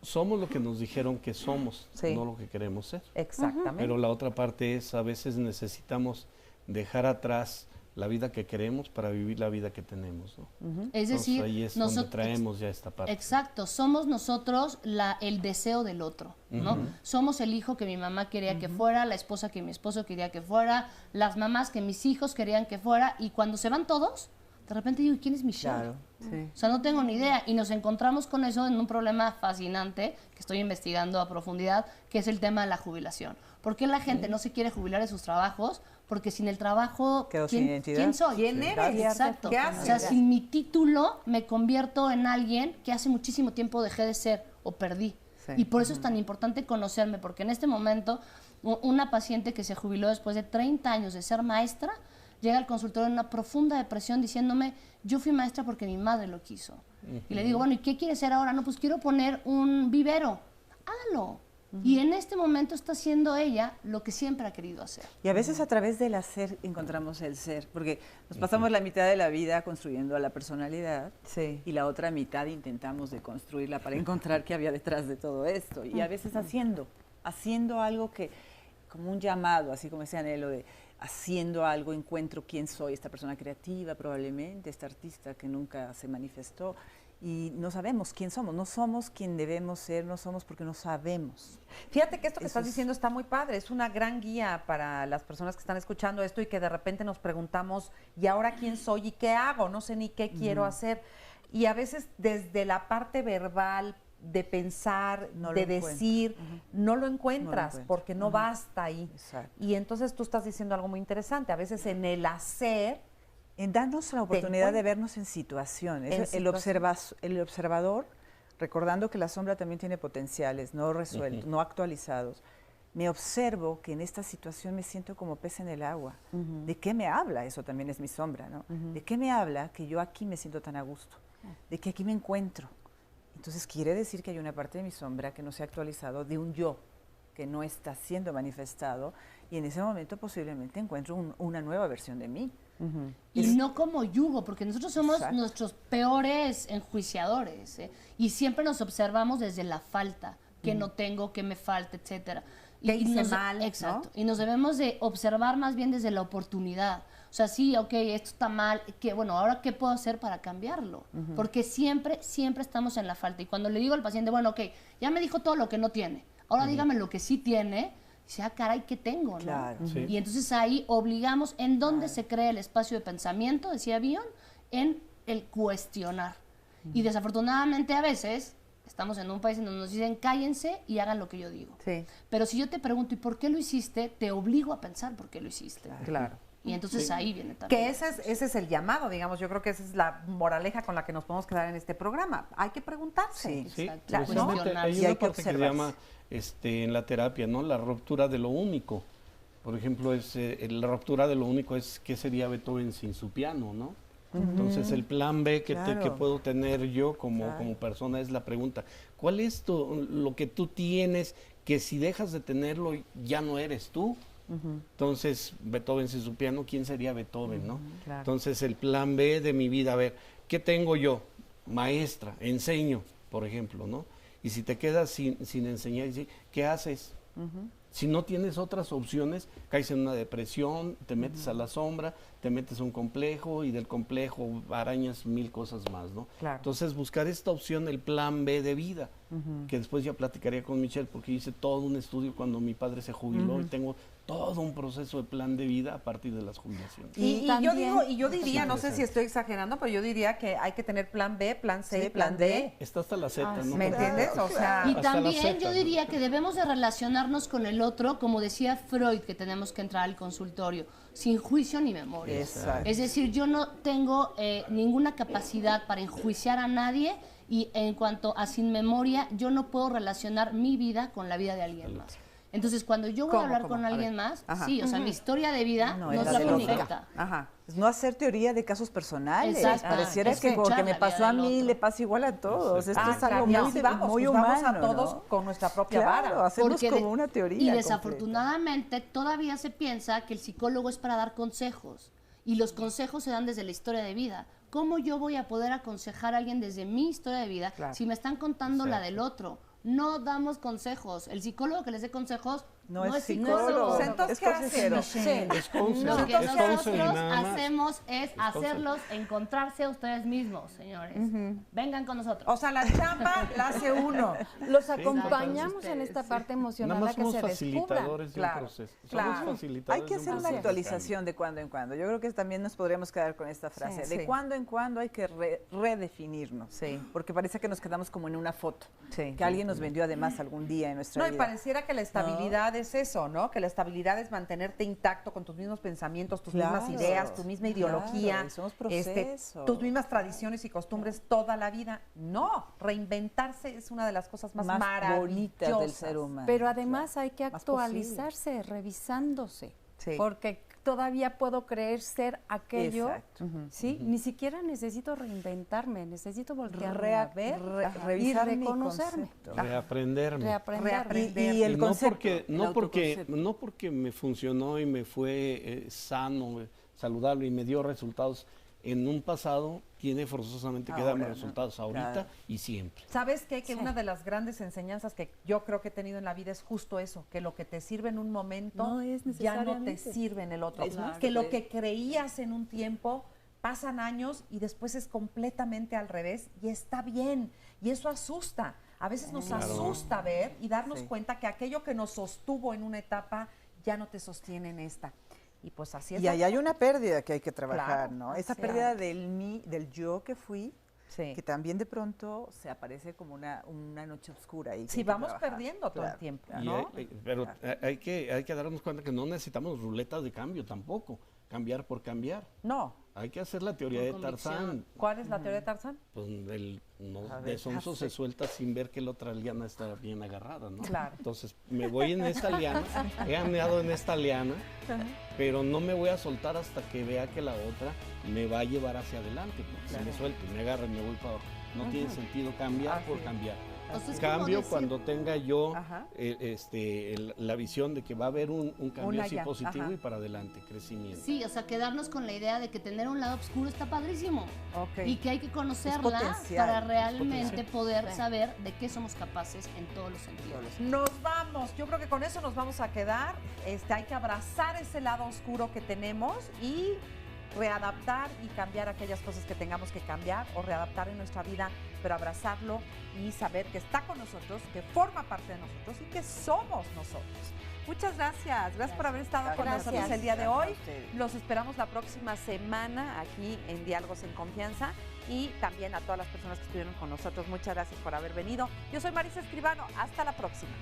somos lo que nos dijeron que somos, no lo que queremos ser. Exactamente. Pero la otra parte es, a veces necesitamos dejar atrás la vida que queremos para vivir la vida que tenemos, ¿no? Es decir, ahí es donde traemos ya esta parte. Exacto, somos nosotros el deseo del otro, ¿no? Somos el hijo que mi mamá quería que fuera, la esposa que mi esposo quería que fuera, las mamás que mis hijos querían que fuera, y cuando se van todos, de repente digo, ¿quién es Michelle? Claro, sí. O sea, no tengo ni idea, y nos encontramos con eso en un problema fascinante que estoy investigando a profundidad, que es el tema de la jubilación. ¿Por qué la gente no se quiere jubilar de sus trabajos? Porque sin el trabajo, ¿quién soy? ¿Quién eres? Exacto. ¿Qué haces? O sea, sin mi título me convierto en alguien que hace muchísimo tiempo dejé de ser o perdí. Sí. Y por eso es tan importante conocerme, porque en este momento una paciente que se jubiló después de 30 años de ser maestra, llega al consultorio en una profunda depresión diciéndome, yo fui maestra porque mi madre lo quiso. Y le digo, bueno, ¿y qué quieres ser ahora? No, pues quiero poner un vivero. Hágalo. Y en este momento está haciendo ella lo que siempre ha querido hacer. Y a veces a través del hacer encontramos el ser, porque nos pasamos la mitad de la vida construyendo a la personalidad y la otra mitad intentamos deconstruirla para encontrar qué había detrás de todo esto. Y a veces haciendo algo que, como un llamado, así como ese anhelo de haciendo algo encuentro quién soy, esta persona creativa probablemente, esta artista que nunca se manifestó. Y no sabemos quién somos, no somos quien debemos ser, no somos porque no sabemos. Fíjate que esto que estás diciendo está muy padre, es una gran guía para las personas que están escuchando esto y que de repente nos preguntamos, ¿y ahora quién soy y qué hago? No sé ni qué quiero hacer. Y a veces desde la parte verbal, de pensar, de decir, no lo encuentras porque no basta ahí. Exacto. Y entonces tú estás diciendo algo muy interesante, a veces en el hacer... En darnos la oportunidad de vernos en situaciones. El observador, recordando que la sombra también tiene potenciales no resueltos, no actualizados. Me observo que en esta situación me siento como pez en el agua. ¿De qué me habla? Eso también es mi sombra, ¿no? ¿De qué me habla que yo aquí me siento tan a gusto? ¿De que aquí me encuentro? Entonces quiere decir que hay una parte de mi sombra que no se ha actualizado, de un yo que no está siendo manifestado, y en ese momento posiblemente encuentro una nueva versión de mí. Y no como yugo, porque nosotros somos nuestros peores enjuiciadores, y siempre nos observamos desde la falta, que no tengo, que me falta, etcétera. Que hice mal, exacto. ¿no? Y nos debemos de observar más bien desde la oportunidad. O sea, sí, ok, esto está mal, que bueno, ahora ¿qué puedo hacer para cambiarlo? Porque siempre estamos en la falta. Y cuando le digo al paciente, bueno, ok, ya me dijo todo lo que no tiene, ahora dígame lo que sí tiene, dice, ah, caray, ¿qué tengo? ¿No? Claro. Y entonces ahí obligamos, ¿en dónde se crea el espacio de pensamiento? Decía Bion, en el cuestionar. Y desafortunadamente a veces estamos en un país en donde nos dicen, cállense y hagan lo que yo digo. Pero si yo te pregunto, ¿y por qué lo hiciste? Te obligo a pensar por qué lo hiciste. Claro. Y entonces ahí viene también. Que ese es el llamado, digamos. Yo creo que esa es la moraleja con la que nos podemos quedar en este programa. Hay que preguntarse. Sí, ¿no? Hay una parte que se llama en la terapia, ¿no? La ruptura de lo único. Por ejemplo, la ruptura de lo único es qué sería Beethoven sin su piano, ¿no? Entonces el plan B que puedo tener yo como persona es la pregunta, ¿cuál es lo que tú tienes que si dejas de tenerlo ya no eres tú? Entonces, Beethoven sin su piano, ¿quién sería Beethoven, no? Claro. Entonces, el plan B de mi vida, a ver, ¿qué tengo yo? Maestra, enseño, por ejemplo, ¿no? Y si te quedas sin enseñar, ¿qué haces? Si no tienes otras opciones, caes en una depresión, te metes a la sombra, te metes a un complejo y del complejo arañas 1000 cosas más, ¿no? Claro. Entonces, buscar esta opción, el plan B de vida, que después ya platicaría con Michelle, porque hice todo un estudio cuando mi padre se jubiló y tengo todo un proceso de plan de vida a partir de las jubilaciones. Y yo diría, no sé si estoy exagerando, pero yo diría que hay que tener plan B, plan C, plan D. Está hasta la Z, ¿no? ¿Me entiendes? O sea, y también yo diría que debemos de relacionarnos con el otro, como decía Freud, que tenemos que entrar al consultorio, sin juicio ni memoria. Exacto. Es decir, yo no tengo ninguna capacidad para enjuiciar a nadie, y en cuanto a sin memoria, yo no puedo relacionar mi vida con la vida de alguien más. Entonces, cuando yo voy a hablar con alguien más, sí, o sea, mi historia de vida no es la perfecta. No hacer teoría de casos personales. Exacto. Pareciera que porque me pasó a mí, le pasa igual a todos. Esto es algo muy humano, vamos a todos, ¿no? Con nuestra propia vara. Hacemos como una teoría. Y desafortunadamente todavía se piensa que el psicólogo es para dar consejos. Y los consejos se dan desde la historia de vida. ¿Cómo yo voy a poder aconsejar a alguien desde mi historia de vida si me están contando la del otro? No damos consejos. El psicólogo que les dé consejos No es psicólogo. Entonces, ¿qué hacemos? Lo que nosotros hacemos es hacerlos encontrarse a ustedes mismos, señores. Vengan con nosotros. O sea, la chamba la hace uno. Los acompañamos en esta parte emocional a que se descubra. Facilitadores de un proceso. Somos facilitadores. Hay que hacer una actualización de cuando en cuando. Yo creo que también nos podríamos quedar con esta frase. De cuando en cuando hay que redefinirnos. Porque parece que nos quedamos como en una foto. Que alguien nos vendió además algún día en nuestra vida. No, y pareciera que la estabilidad es eso, ¿no? Que la estabilidad es mantenerte intacto con tus mismos pensamientos, tus mismas ideas, tu misma ideología, somos procesos. tus mismas tradiciones y costumbres toda la vida. No, reinventarse es una de las cosas más maravillosas del ser humano. Pero además hay que actualizarse, revisándose, porque todavía puedo creer ser aquello, ¿sí? Ni siquiera necesito reinventarme, necesito voltearme a ver y reconocerme. Reaprenderme. Y el concepto. No porque me funcionó y me fue sano, saludable y me dio resultados en un pasado, tiene forzosamente que darme resultados ahorita y siempre. ¿Sabes qué? Que una de las grandes enseñanzas que yo creo que he tenido en la vida es justo eso, que lo que te sirve en un momento ya no te sirve en el otro. Que lo que creías en un tiempo, pasan años y después es completamente al revés y está bien. Y eso asusta. A veces nos asusta ver y darnos cuenta que aquello que nos sostuvo en una etapa ya no te sostiene en esta. Y pues así es. Y ahí hay una pérdida que hay que trabajar, ¿no? Esa pérdida del yo que fui, que también de pronto se aparece como una noche oscura ahí. Sí, vamos perdiendo todo el tiempo, ¿no? Pero hay que darnos cuenta que no necesitamos ruletas de cambio tampoco, cambiar por cambiar. No. Hay que hacer la teoría de Tarzán. ¿Cuál es la teoría de Tarzán? Pues de sonso se suelta sin ver que la otra liana está bien agarrada, ¿no? Claro. Entonces me voy en esta liana, he aneado en esta liana, pero no me voy a soltar hasta que vea que la otra me va a llevar hacia adelante. Porque si me suelto y me agarro y me voy para abajo, no tiene sentido cambiar por cambiar. Cambio cuando tenga yo la visión de que va a haber un cambio así positivo y para adelante, crecimiento. Sí, o sea, quedarnos con la idea de que tener un lado oscuro está padrísimo y que hay que conocerla para realmente poder saber de qué somos capaces en todos los sentidos. Nos vamos, yo creo que con eso nos vamos a quedar. Hay que abrazar ese lado oscuro que tenemos y readaptar y cambiar aquellas cosas que tengamos que cambiar o readaptar en nuestra vida, pero abrazarlo y saber que está con nosotros, que forma parte de nosotros y que somos nosotros. Muchas gracias. Gracias por haber estado con nosotros el día de hoy. Los esperamos la próxima semana aquí en Diálogos en Confianza y también a todas las personas que estuvieron con nosotros. Muchas gracias por haber venido. Yo soy Marisa Escribano. Hasta la próxima.